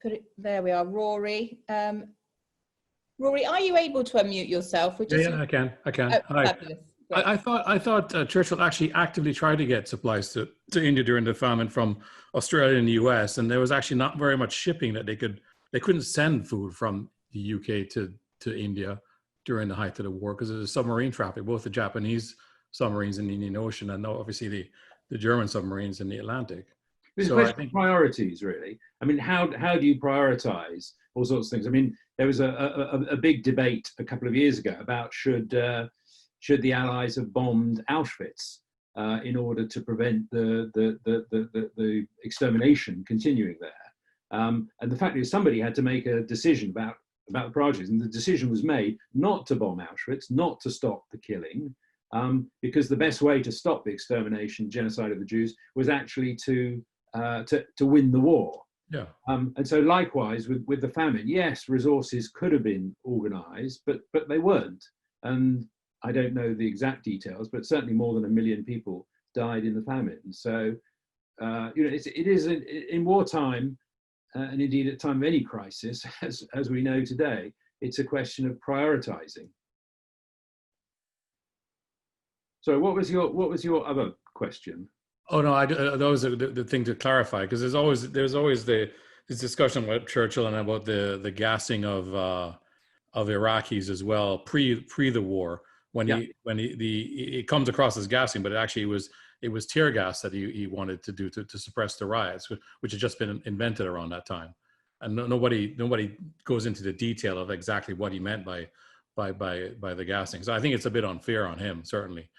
[SPEAKER 1] Put it, there we are, Rory. Rory, are you able to unmute yourself?
[SPEAKER 4] Yeah, I can.
[SPEAKER 1] Oh,
[SPEAKER 4] Hi.
[SPEAKER 1] fabulous.
[SPEAKER 4] I thought Churchill actually actively tried to get supplies to India during the famine from Australia and the US, and there was actually not very much shipping that they couldn't send food from the UK to India during the height of the war because of the submarine traffic, both the Japanese submarines in the Indian Ocean and obviously the German submarines in the Atlantic.
[SPEAKER 3] It's a question of priorities, really. I mean, how do you prioritize all sorts of things? I mean, there was a big debate a couple of years ago about should the Allies have bombed Auschwitz in order to prevent the extermination continuing there. And the fact is, somebody had to make a decision about the priorities, and the decision was made not to bomb Auschwitz, not to stop the killing, because the best way to stop the extermination, genocide of the Jews, was actually to win the war.
[SPEAKER 4] Yeah.
[SPEAKER 3] And so likewise with the famine, yes, resources could have been organised, but they weren't. And I don't know the exact details, but certainly more than 1 million people died in the famine. So it is in wartime, and indeed at time of any crisis, as we know today, it's a question of prioritising. So what was your other question?
[SPEAKER 4] Oh no, that was the thing to clarify, because there's always this discussion about Churchill and about the gassing of Iraqis as well pre the war when it comes across as gassing, but it was tear gas that he wanted to do to suppress the riots, which had just been invented around that time, and nobody goes into the detail of exactly what he meant by the gassing. So I think it's a bit unfair on him, certainly.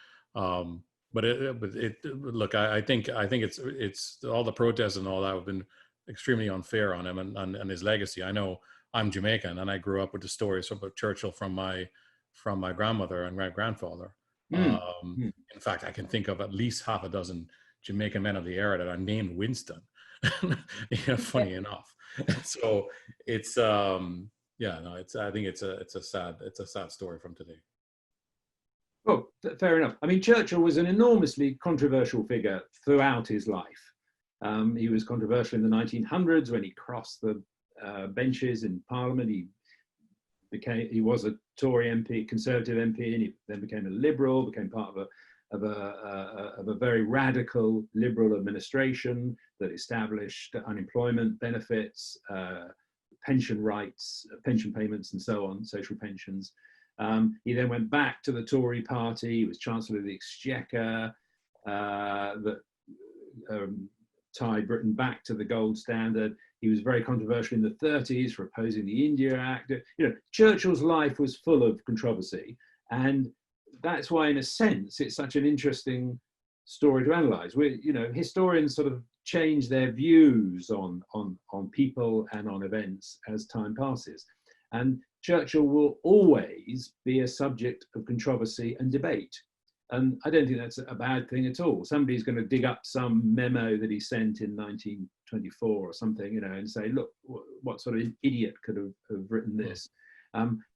[SPEAKER 4] But look, I think it's all the protests and all that have been extremely unfair on him and his legacy. I know I'm Jamaican and I grew up with the stories about Churchill from my grandmother and my grandfather. In fact, I can think of at least half a dozen Jamaican men of the era that are named Winston. Funny enough. So it's I think it's a sad story from today.
[SPEAKER 3] Well, fair enough. I mean, Churchill was an enormously controversial figure throughout his life. He was controversial in the 1900s when he crossed the benches in Parliament. He was a Tory MP, Conservative MP, and he then became a Liberal, became part of a very radical Liberal administration that established unemployment benefits, pension rights, pension payments, and so on, social pensions. He then went back to the Tory party. He was Chancellor of the Exchequer, that tied Britain back to the gold standard. He was very controversial in the 30s for opposing the India Act. Churchill's life was full of controversy, and that's why, in a sense, it's such an interesting story to analyse. Historians sort of change their views on people and on events as time passes, and Churchill will always be a subject of controversy and debate. And I don't think that's a bad thing at all. Somebody's going to dig up some memo that he sent in 1924 or something, you know, and say, look, what sort of idiot could have written this?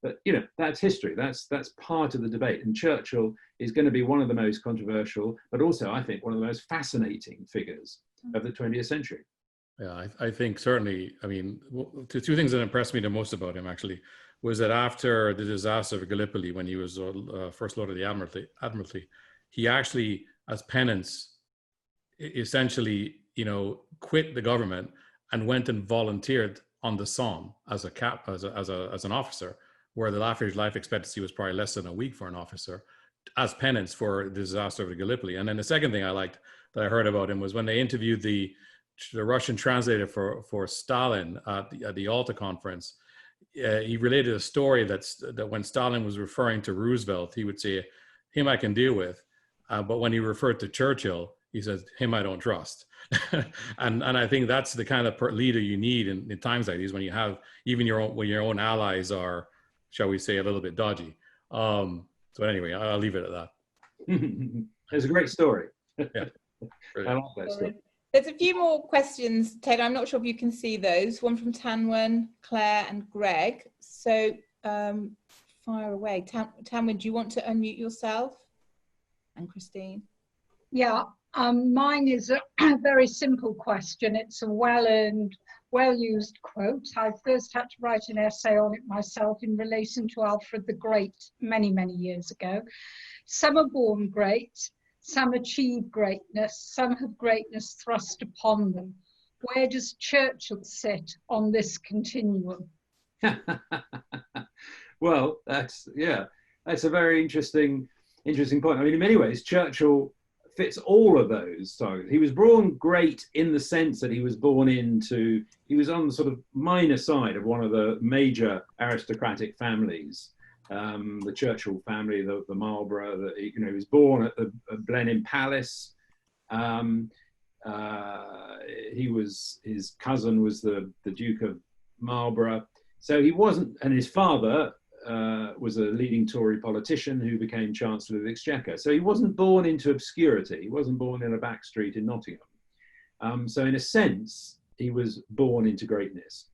[SPEAKER 3] But, you know, that's history. That's part of the debate. And Churchill is going to be one of the most controversial, but also, I think, one of the most fascinating figures of the 20th century.
[SPEAKER 4] Yeah, I think certainly, I mean, the two things that impressed me the most about him actually was that after the disaster of Gallipoli, when he was First Lord of the Admiralty, he actually, as penance, essentially, you know, quit the government and went and volunteered on the Somme as an officer, where the average life expectancy was probably less than a week for an officer, as penance for the disaster of Gallipoli. And then the second thing I liked that I heard about him was when they interviewed the Russian translator for Stalin at the Alta conference. He related a story that when Stalin was referring to Roosevelt, he would say, "Him I can deal with," but when he referred to Churchill, he says, "Him I don't trust." and I think that's the kind of leader you need in times like these, when you have even your own allies are, shall we say, a little bit dodgy. So anyway, I'll leave it at that.
[SPEAKER 3] It's a great story.
[SPEAKER 4] Yeah,
[SPEAKER 3] I like that story.
[SPEAKER 1] There's a few more questions, Ted. I'm not sure if you can see those. One from Tanwyn, Claire, and Greg. So fire away. Tanwyn, do you want to unmute yourself? And Christine?
[SPEAKER 5] Yeah, mine is a very simple question. It's a well-earned, well-used quote. I first had to write an essay on it myself in relation to Alfred the Great many, many years ago. Some are born great. Some achieve greatness, some have greatness thrust upon them. Where does Churchill sit on this continuum?
[SPEAKER 3] Well, that's a very interesting point. I mean, in many ways, Churchill fits all of those targets. He was born great in the sense that he was on the sort of minor side of one of the major aristocratic families. The Churchill family, the Marlborough, he was born at the Blenheim Palace. His cousin was the Duke of Marlborough. So he wasn't, and his father was a leading Tory politician who became Chancellor of the Exchequer. So he wasn't born into obscurity. He wasn't born in a back street in Nottingham. So in a sense, he was born into greatness.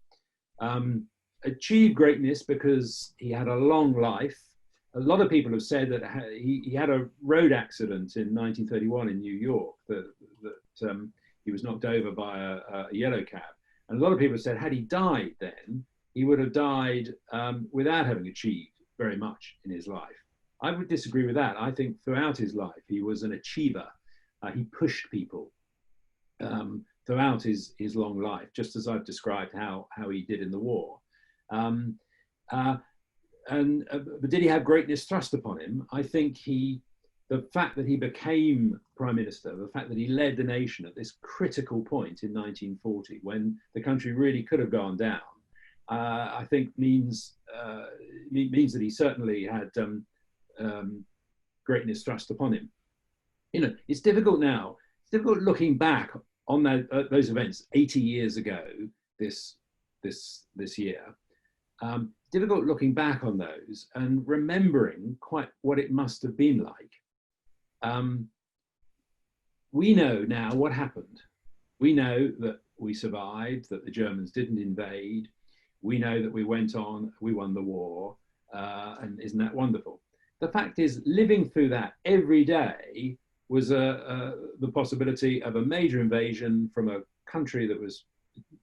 [SPEAKER 3] Achieved greatness because he had a long life. A lot of people have said that he had a road accident in 1931 in New York, that he was knocked over by a yellow cab. And a lot of people have said, had he died then, he would have died without having achieved very much in his life. I would disagree with that. I think throughout his life, he was an achiever. He pushed people throughout his long life, just as I've described how he did in the war. But did he have greatness thrust upon him? I think the fact that he became Prime Minister, the fact that he led the nation at this critical point in 1940, when the country really could have gone down, I think means that he certainly had greatness thrust upon him. You know, it's difficult now. It's difficult looking back on those events 80 years ago this year. Difficult looking back on those and remembering quite what it must have been like. We know now what happened. We know that we survived, that the Germans didn't invade. We know that we went on, we won the war, and isn't that wonderful? The fact is, living through that every day was the possibility of a major invasion from a country that was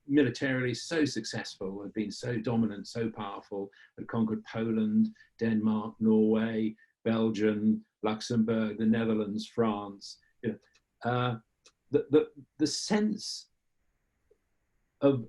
[SPEAKER 3] militarily so successful, had been so dominant, so powerful, had conquered Poland, Denmark, Norway, Belgium, Luxembourg, the Netherlands, France. You know, the sense of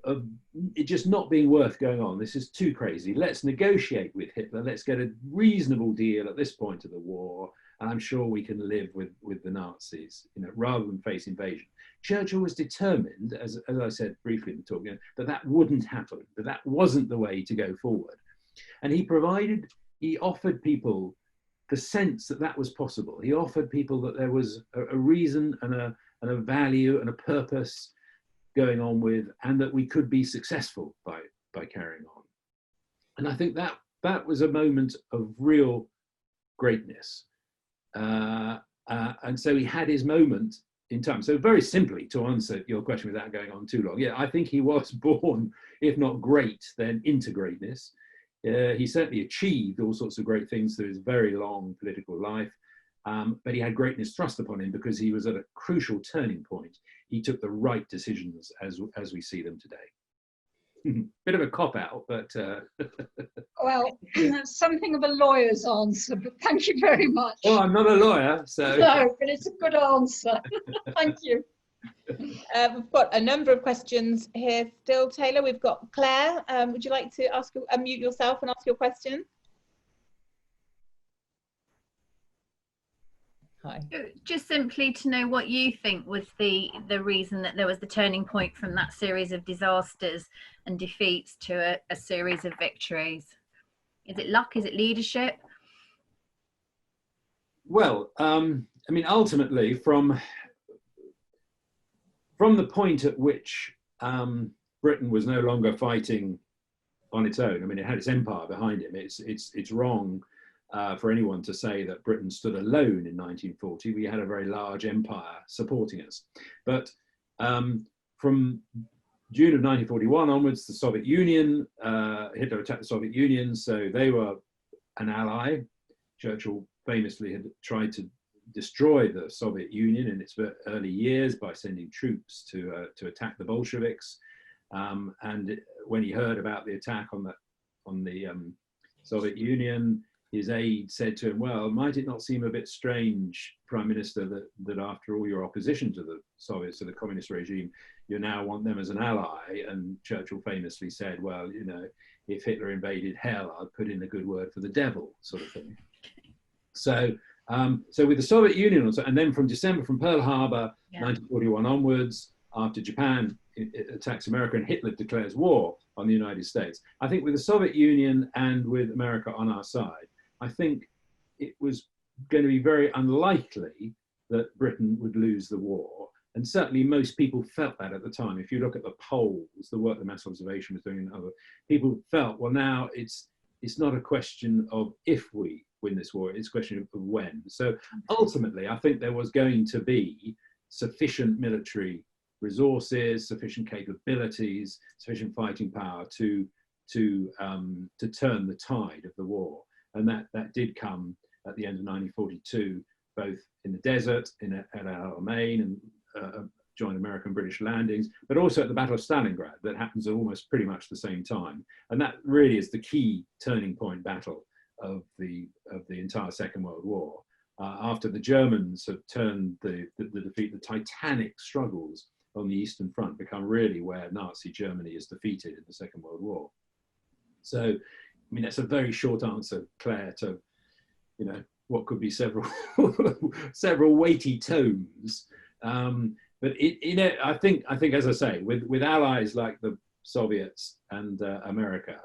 [SPEAKER 3] it just not being worth going on. This is too crazy. Let's negotiate with Hitler. Let's get a reasonable deal at this point of the war, and I'm sure we can live with the Nazis, you know, rather than face invasion. Churchill was determined, as I said briefly in the talk, you know, that wouldn't happen, that wasn't the way to go forward. And he offered people the sense that was possible. He offered people that there was a reason and a value and a purpose going on with, and that we could be successful by carrying on. And I think that was a moment of real greatness. And so he had his moment in time. So very simply, to answer your question without going on too long, yeah, I think he was born, if not great, then into greatness. He certainly achieved all sorts of great things through his very long political life, but he had greatness thrust upon him because he was at a crucial turning point. He took the right decisions as we see them today. Bit of a cop-out, but...
[SPEAKER 5] Well, something of a lawyer's answer, but thank you very much.
[SPEAKER 3] Well, I'm not a lawyer, so...
[SPEAKER 5] No, but it's a good answer. Thank you.
[SPEAKER 1] We've got a number of questions here still, Taylor. We've got Claire. Would you like to unmute yourself and ask your question? Hi.
[SPEAKER 6] Just simply to know what you think was the reason that there was the turning point from that series of disasters and defeats to a series of victories. Is it luck? Is it leadership?
[SPEAKER 3] Well, I mean, ultimately, from the point at which Britain was no longer fighting on its own, I mean, it had its empire behind him. It's wrong for anyone to say that Britain stood alone in 1940. We had a very large empire supporting us. But from June of 1941 onwards, the Soviet Union, Hitler attacked the Soviet Union, so they were an ally. Churchill famously had tried to destroy the Soviet Union in its early years by sending troops to attack the Bolsheviks. And when he heard about the attack on the Soviet Union, his aide said to him, well, might it not seem a bit strange, Prime Minister, that after all your opposition to the Soviets, to the communist regime, you now want them as an ally? And Churchill famously said, well, you know, if Hitler invaded hell, I'd put in a good word for the devil, sort of thing. So with the Soviet Union, and then from Pearl Harbor, 1941 onwards, after Japan attacks America and Hitler declares war on the United States, I think with the Soviet Union and with America on our side, I think it was going to be very unlikely that Britain would lose the war. And certainly most people felt that at the time. If you look at the polls, the work that mass observation was doing, and other people felt, well, now it's not a question of if we win this war, it's a question of when. So ultimately, I think there was going to be sufficient military resources, sufficient capabilities, sufficient fighting power to turn the tide of the war. And that did come at the end of 1942, both in the desert, at El Alamein and joint American British landings, but also at the Battle of Stalingrad that happens at almost pretty much the same time. And that really is the key turning point battle of the entire Second World War. After the Germans have turned the defeat, the titanic struggles on the Eastern Front become really where Nazi Germany is defeated in the Second World War. So, I mean, that's a very short answer, Claire, to, you know, what could be several weighty tomes. But I think, as I say, with allies like the Soviets and America,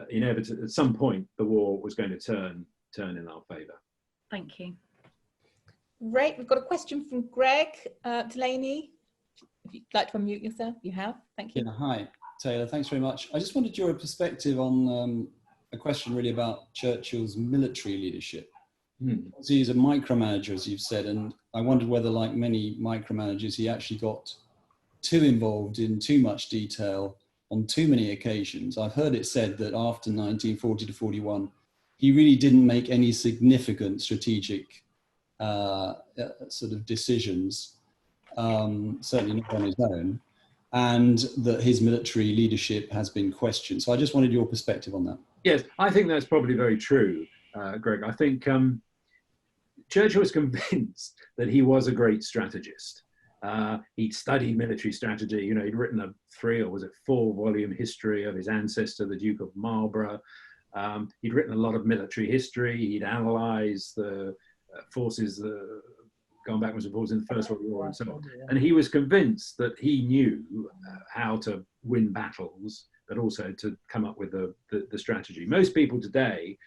[SPEAKER 3] inevitably at some point the war was going to turn in our favour.
[SPEAKER 6] Thank you.
[SPEAKER 1] Great. We've got a question from Greg Delaney. If you'd like to unmute yourself, you have. Thank you.
[SPEAKER 7] Yeah, hi, Taylor. Thanks very much. I just wanted your perspective on a question really about Churchill's military leadership. He's a micromanager, as you've said, and I wondered whether, like many micromanagers, he actually got too involved in too much detail on too many occasions. I've heard it said that after 1940 to 41, he really didn't make any significant strategic sort of decisions, certainly not on his own, and that his military leadership has been questioned. So I just wanted your perspective on that.
[SPEAKER 3] Yes, I think that's probably very true, Greg. I think Churchill was convinced that he was a great strategist. He'd studied military strategy. You know, he'd written a 3 or was it 4-volume history of his ancestor, the Duke of Marlborough. He'd written a lot of military history. He'd analysed the forces going backwards and forwards in the First World War and so on. And he was convinced that he knew how to win battles, but also to come up with the strategy. Most people today,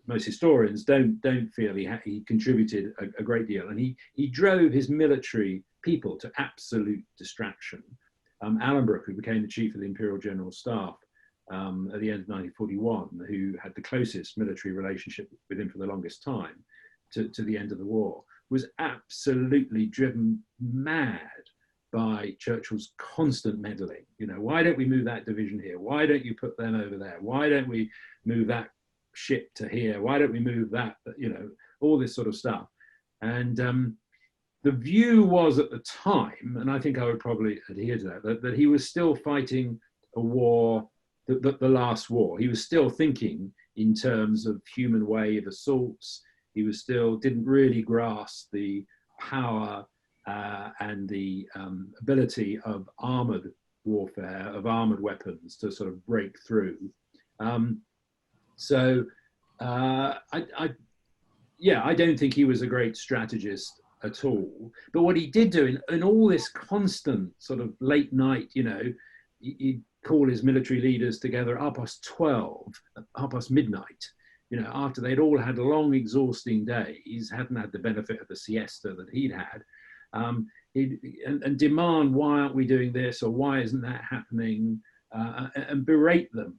[SPEAKER 3] most historians don't feel he contributed a great deal, and he drove his military people to absolute distraction. Alan Brooke, who became the chief of the Imperial General Staff at the end of 1941, who had the closest military relationship with him for the longest time, to the end of the war, was absolutely driven mad by Churchill's constant meddling. You know, why don't we move that division here? Why don't you put them over there? Why don't we move that ship to here? Why don't we move that? You know, all this sort of stuff. And the view was at the time, and I think I would probably adhere to that, that he was still fighting a war, the last war. He was still thinking in terms of human wave assaults. He was still, didn't really grasp the power and the ability of armored warfare, of armored weapons to sort of break through. I don't think he was a great strategist at all. But what he did do in all this constant sort of late night, you know, he'd call his military leaders together at 12:30, at midnight, you know, after they'd all had long, exhausting days, hadn't had the benefit of the siesta that he'd had, and demand, why aren't we doing this, or why isn't that happening, and berate them.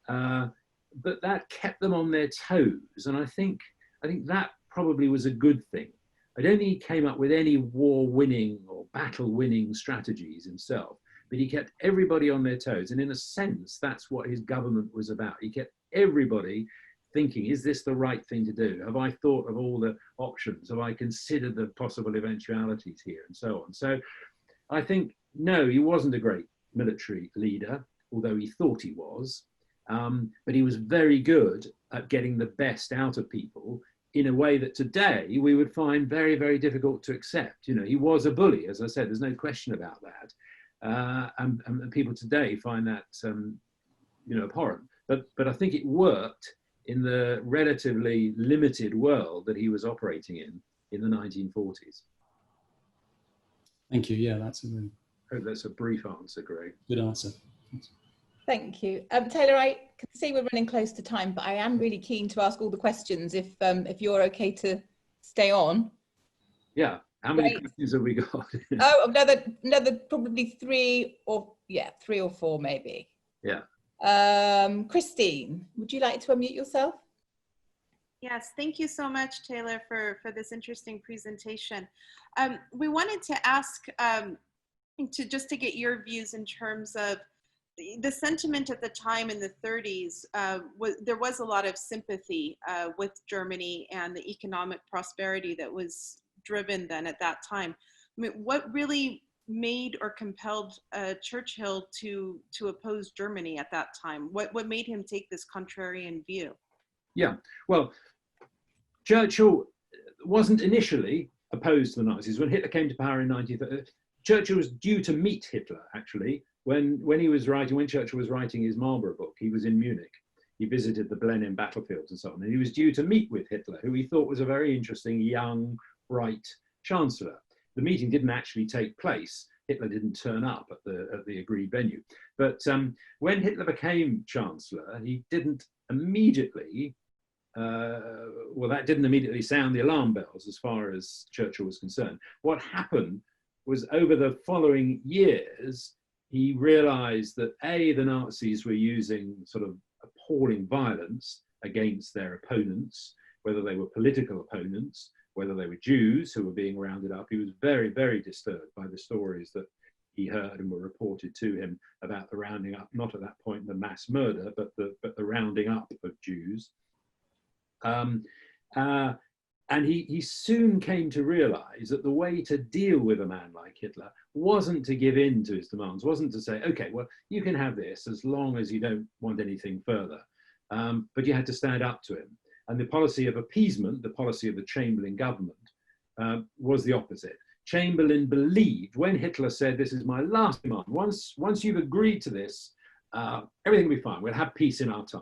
[SPEAKER 3] But that kept them on their toes, and I think that probably was a good thing. I don't think he came up with any war-winning or battle-winning strategies himself, but he kept everybody on their toes, and in a sense, that's what his government was about. He kept everybody thinking, is this the right thing to do? Have I thought of all the options? Have I considered the possible eventualities here, and so on? So I think, no, he wasn't a great military leader, although he thought he was, but he was very good at getting the best out of people in a way that today we would find very, very difficult to accept. You know, he was a bully, as I said, there's no question about that. And people today find that, you know, abhorrent. But I think it worked in the relatively limited world that he was operating in the 1940s.
[SPEAKER 7] Thank you. Yeah, that's a really...
[SPEAKER 3] I hope that's a brief answer, Greg.
[SPEAKER 7] Good answer.
[SPEAKER 1] Thank you. Taylor, I can see we're running close to time, but I am really keen to ask all the questions if you're okay to stay on.
[SPEAKER 3] Yeah. How many questions have we got?
[SPEAKER 1] Oh, another probably three or four maybe.
[SPEAKER 3] Yeah.
[SPEAKER 1] Christine, would you like to unmute yourself?
[SPEAKER 8] Yes, thank you so much, Taylor, for this interesting presentation. We wanted to ask to get your views in terms of the sentiment at the time in the 30s. There was a lot of sympathy with Germany and the economic prosperity that was driven then at that time. I mean, what really made or compelled Churchill to oppose Germany at that time? What made him take this contrarian view?
[SPEAKER 3] Yeah, well, Churchill wasn't initially opposed to the Nazis. When Hitler came to power in 1930, Churchill was due to meet Hitler, actually. When Churchill was writing his Marlborough book, he was in Munich. He visited the Blenheim battlefields and so on, and he was due to meet with Hitler, who he thought was a very interesting, young, bright chancellor. The meeting didn't actually take place. Hitler didn't turn up at the agreed venue. But when Hitler became chancellor, he didn't immediately, that didn't immediately sound the alarm bells as far as Churchill was concerned. What happened was, over the following years, he realized that the Nazis were using sort of appalling violence against their opponents, whether they were political opponents, whether they were Jews who were being rounded up. He was very, very disturbed by the stories that he heard and were reported to him about the rounding up, not at that point the mass murder, but the rounding up of Jews. And he soon came to realize that the way to deal with a man like Hitler wasn't to give in to his demands, wasn't to say, okay, well, you can have this as long as you don't want anything further. But you had to stand up to him. And the policy of appeasement, the policy of the Chamberlain government, was the opposite. Chamberlain believed, when Hitler said, this is my last demand, once you've agreed to this, everything will be fine, we'll have peace in our time.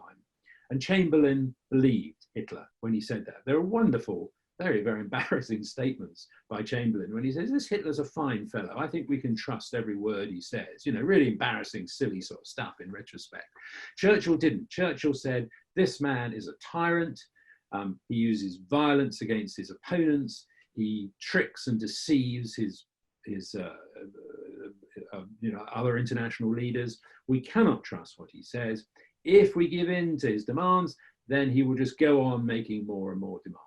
[SPEAKER 3] And Chamberlain believed Hitler when he said that. There are wonderful, very, very embarrassing statements by Chamberlain when he says, this Hitler's a fine fellow, I think we can trust every word he says. You know, really embarrassing, silly sort of stuff in retrospect. Churchill didn't. Churchill said, this man is a tyrant. He uses violence against his opponents. He tricks and deceives his other international leaders. We cannot trust what he says. If we give in to his demands, then he will just go on making more and more demands.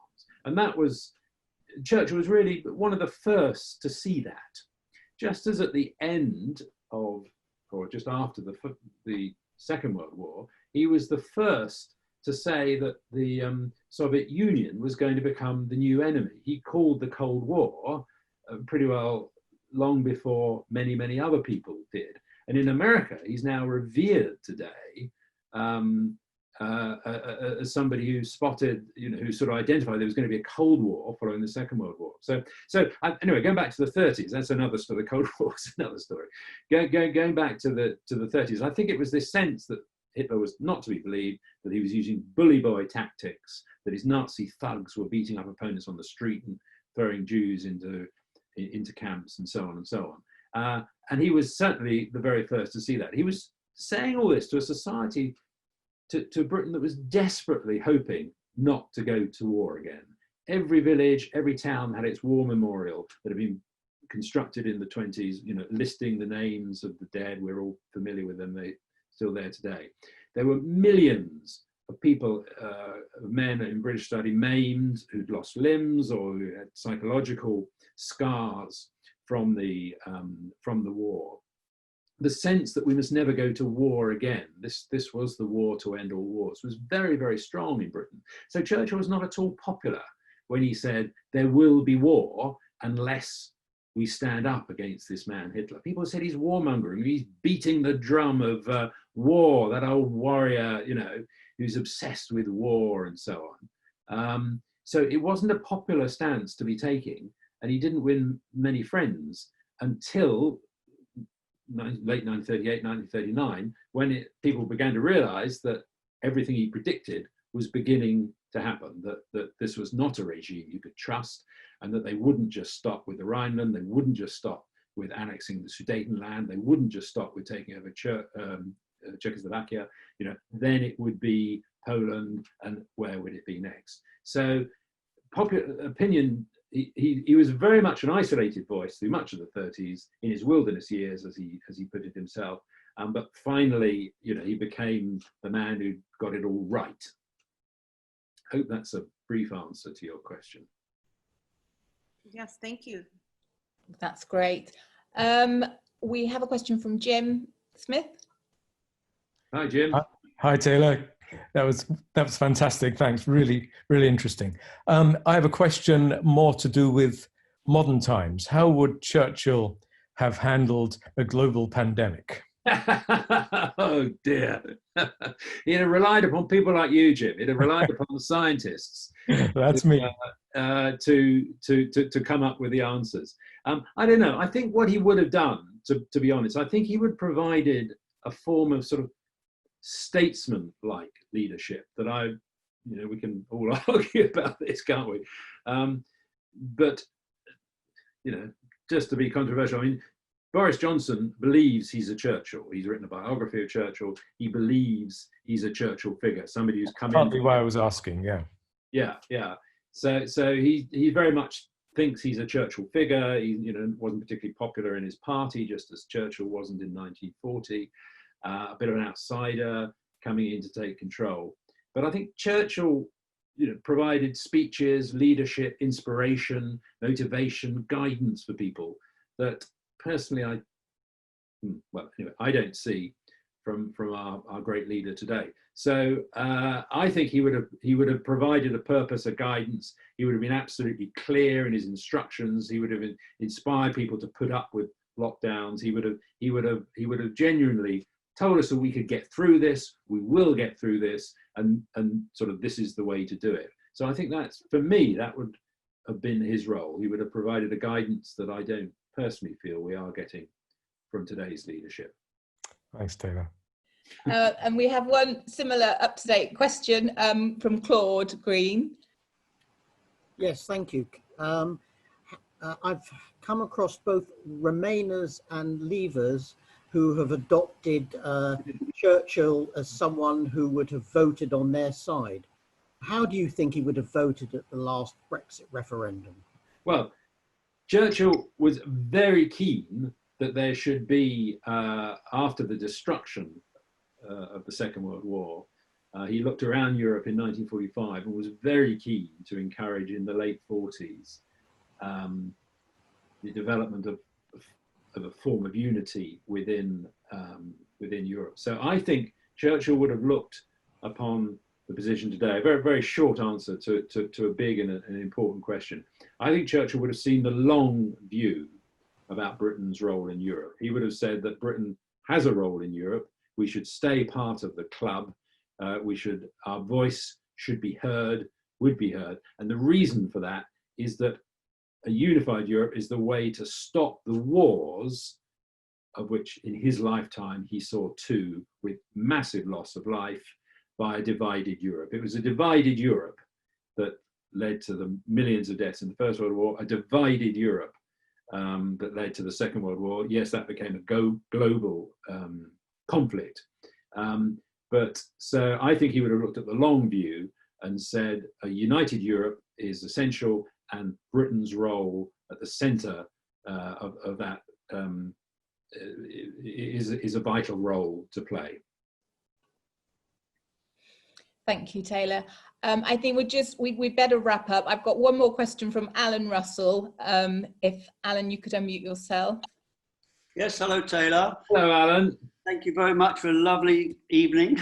[SPEAKER 3] And that was, Churchill was really one of the first to see that. Just as at the end of, or just after the Second World War, he was the first to say that the Soviet Union was going to become the new enemy. He called the Cold War pretty well long before many other people did. And in America, he's now revered today as somebody who spotted, who sort of identified there was going to be a Cold War following the Second World War. So anyway, going back to the 30s, that's another story. The Cold War is another story. Going back to the 30s, I think it was this sense that Hitler was not to be believed, that he was using bully boy tactics, that his Nazi thugs were beating up opponents on the street and throwing Jews into camps and so on and so on. And he was certainly the very first to see that. He was saying all this to a society, to Britain, that was desperately hoping not to go to war again. Every village, every town had its war memorial that had been constructed in the 20s, listing the names of the dead. We're all familiar with them. They're still there today. There were millions of people, men in British society, maimed, who'd lost limbs or who had psychological scars from the war. The sense that we must never go to war again, this was the war to end all wars, was very, very strong in Britain. So Churchill was not at all popular when he said there will be war unless we stand up against this man Hitler. People said he's warmongering, he's beating the drum of war, that old warrior, who's obsessed with war and so on. So it wasn't a popular stance to be taking, and he didn't win many friends until late 1938, 1939, when people began to realize that everything he predicted was beginning to happen, that this was not a regime you could trust, and that they wouldn't just stop with the Rhineland, they wouldn't just stop with annexing the Sudetenland, they wouldn't just stop with taking over Czechoslovakia, then it would be Poland, and where would it be next? So popular opinion, he was very much an isolated voice through much of the 30s, in his wilderness years, as he put it himself. But finally, he became the man who got it all right. Hope that's a brief answer to your question.
[SPEAKER 8] Yes, thank you.
[SPEAKER 1] That's great. We have a question from Jim Smith.
[SPEAKER 3] Hi, Jim.
[SPEAKER 9] Hi, Taylor. That was fantastic. Thanks. Really, really interesting. I have a question more to do with modern times. How would Churchill have handled a global pandemic?
[SPEAKER 3] Oh dear. He'd have relied upon people like you, Jim. He'd have relied upon the scientists.
[SPEAKER 9] That's me.
[SPEAKER 3] To come up with the answers. I don't know. I think what he would have done, to be honest, I think he would have provided a form of sort of statesman-like leadership that we can all argue about this, can't we? But just to be controversial, I mean, Boris Johnson believes he's a Churchill. He's written a biography of Churchill. He believes he's a Churchill figure, somebody who's come in.
[SPEAKER 9] Partly why I was asking, yeah.
[SPEAKER 3] Yeah. So he very much thinks he's a Churchill figure. He wasn't particularly popular in his party, just as Churchill wasn't in 1940. A bit of an outsider coming in to take control. But I think Churchill, provided speeches, leadership, inspiration, motivation, guidance for people that personally I don't see from our great leader today. So I think he would have provided a purpose, a guidance. He would have been absolutely clear in his instructions. He would have inspired people to put up with lockdowns. He would have genuinely told us that we could get through this, we will get through this, and sort of this is the way to do it. So I think that's, for me, that would have been his role. He would have provided a guidance that I don't personally feel we are getting from today's leadership.
[SPEAKER 9] Thanks, Taylor.
[SPEAKER 1] And we have one similar up-to-date question from Claude Green.
[SPEAKER 10] Yes, thank you. I've come across both Remainers and Leavers who have adopted Churchill as someone who would have voted on their side. How do you think he would have voted at the last Brexit referendum?
[SPEAKER 3] Well, Churchill was very keen that there should be, after the destruction of the Second World War, He looked around Europe in 1945 and was very keen to encourage in the late 40s the development of a form of unity within Europe. So I think Churchill would have looked upon the position today, a very, very short answer to a big and an important question. I think Churchill would have seen the long view about Britain's role in Europe. He would have said that Britain has a role in Europe. We should stay part of the club. Our voice should be heard, would be heard. And the reason for that is that a unified Europe is the way to stop the wars, of which in his lifetime he saw two, with massive loss of life, by a divided Europe. It was a divided Europe that led to the millions of deaths in the First World War, a divided Europe that led to the Second World War. Yes, that became a global conflict. But so I think he would have looked at the long view and said a united Europe is essential, and Britain's role at the centre of that is a vital role to play.
[SPEAKER 1] Thank you, Taylor. I think we'd better wrap up. I've got one more question from Alan Russell. If Alan, you could unmute yourself.
[SPEAKER 11] Yes, hello, Taylor.
[SPEAKER 3] Hello, Alan.
[SPEAKER 11] Thank you very much for a lovely evening.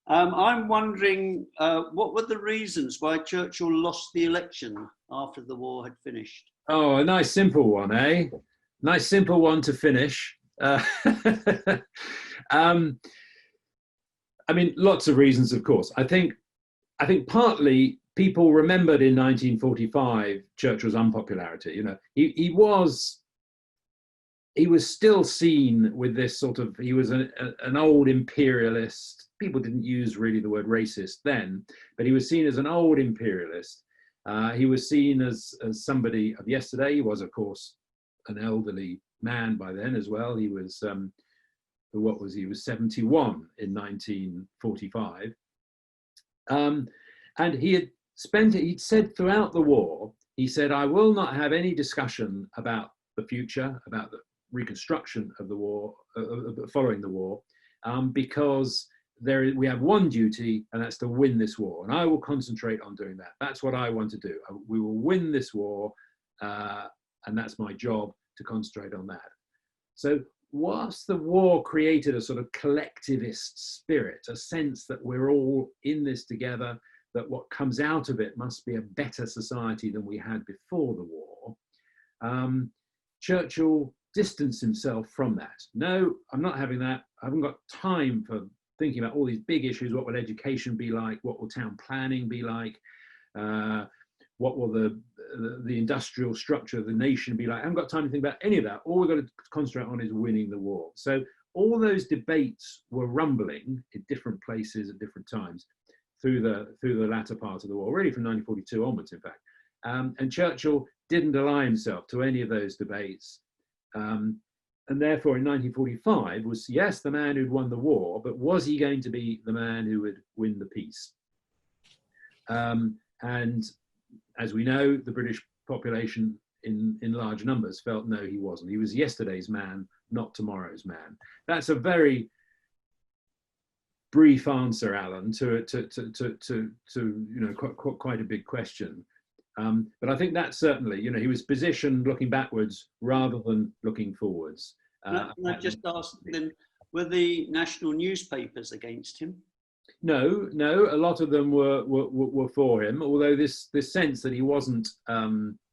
[SPEAKER 11] I'm wondering, what were the reasons why Churchill lost the election after the war had finished?
[SPEAKER 3] Oh, a nice simple one, eh? Nice simple one to finish. I mean, lots of reasons, of course. I think partly people remembered in 1945 Churchill's unpopularity. You know, he was still seen with this sort of, he was an old imperialist. People didn't use really the word racist then, but he was seen as an old imperialist. He was seen as somebody of yesterday. He was, of course, an elderly man by then as well. He was, he was 71 in 1945. And he'd said throughout the war, he said, I will not have any discussion about the future, about the reconstruction of the war, following the war, because we have one duty, and that's to win this war. And I will concentrate on doing that. That's what I want to do. We will win this war, and that's my job, to concentrate on that. So whilst the war created a sort of collectivist spirit, a sense that we're all in this together, that what comes out of it must be a better society than we had before the war, Churchill distanced himself from that. No, I'm not having that. I haven't got time for thinking about all these big issues. What will education be like? What will town planning be like? What will the industrial structure of the nation be like? I haven't got time to think about any of that. All we've got to concentrate on is winning the war. So all those debates were rumbling in different places at different times through the latter part of the war, really from 1942 onwards, in fact. And Churchill didn't ally himself to any of those debates. And therefore, in 1945, was, yes, the man who'd won the war, but was he going to be the man who would win the peace? And as we know, the British population in large numbers felt no, he wasn't. He was yesterday's man, not tomorrow's man. That's a very brief answer, Alan, to quite a big question. But I think that certainly, he was positioned looking backwards rather than looking forwards.
[SPEAKER 11] Can I just ask then, were the national newspapers against him?
[SPEAKER 3] No, a lot of them were for him, although this sense that he wasn't, that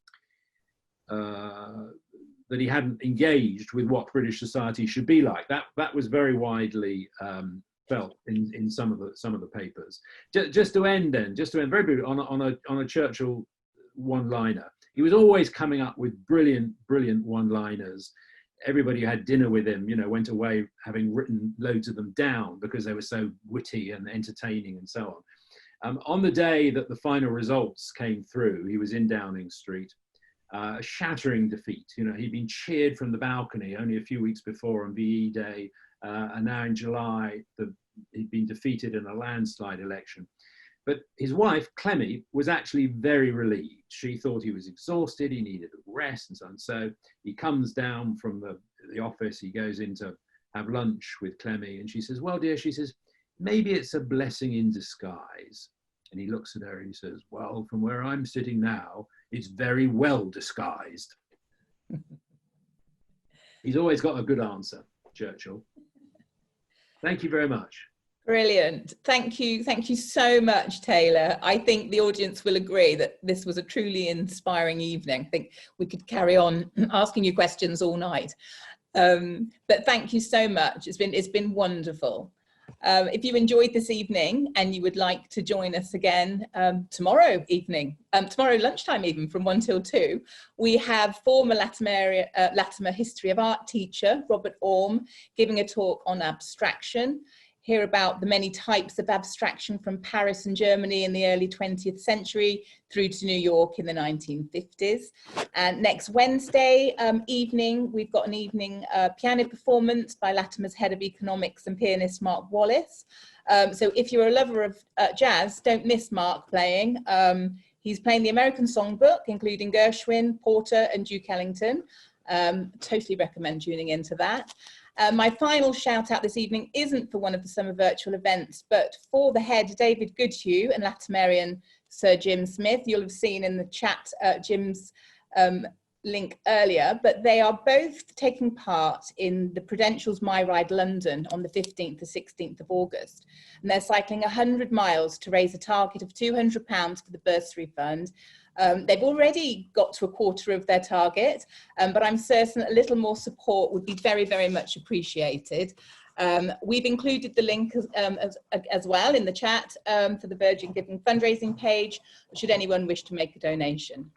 [SPEAKER 3] he hadn't engaged with what British society should be like, that was very widely felt in some of the papers. Just to end very briefly on a Churchill one-liner. He was always coming up with brilliant one-liners. Everybody who had dinner with him, went away having written loads of them down because they were so witty and entertaining and so on. On the day that the final results came through, he was in Downing Street, a shattering defeat. He'd been cheered from the balcony only a few weeks before on VE Day, and now in July, he'd been defeated in a landslide election. But his wife, Clemmy, was actually very relieved. She thought he was exhausted, he needed a rest and so on. So he comes down from the office, he goes in to have lunch with Clemmy, and she says, well, dear, she says, maybe it's a blessing in disguise. And he looks at her and he says, well, from where I'm sitting now, it's very well disguised. He's always got a good answer, Churchill. Thank you very much.
[SPEAKER 1] Brilliant. Thank you so much, Taylor. I think the audience will agree that this was a truly inspiring evening. I think we could carry on asking you questions all night. But thank you so much. It's been wonderful. If you enjoyed this evening and you would like to join us again tomorrow lunchtime even, from 1 till 2, we have former Latimer History of Art teacher Robert Orme giving a talk on abstraction. Hear about the many types of abstraction from Paris and Germany in the early 20th century through to New York in the 1950s. And next Wednesday evening, we've got an evening piano performance by Latimer's Head of Economics and pianist Mark Wallace. So if you're a lover of jazz, don't miss Mark playing. He's playing the American Songbook, including Gershwin, Porter and Duke Ellington. Totally recommend tuning into that. My final shout out this evening isn't for one of the summer virtual events, but for the head, David Goodhue, and Latimerian Sir Jim Smith. You'll have seen in the chat Jim's link earlier, but they are both taking part in the Prudential's My Ride London on the 15th to 16th of August. And they're cycling 100 miles to raise a target of £200 for the bursary fund. They've already got to a quarter of their target, but I'm certain a little more support would be very, very much appreciated. We've included the link as well in the chat for the Virgin Giving fundraising page, should anyone wish to make a donation.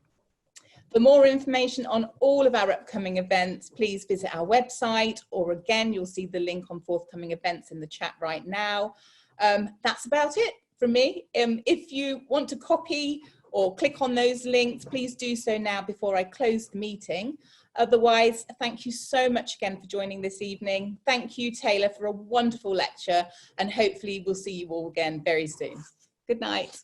[SPEAKER 1] For more information on all of our upcoming events, please visit our website, or again, you'll see the link on forthcoming events in the chat right now. That's about it from me. If you want to copy or click on those links, please do so now before I close the meeting. Otherwise, thank you so much again for joining this evening. Thank you, Taylor, for a wonderful lecture, and hopefully we'll see you all again very soon. Good night.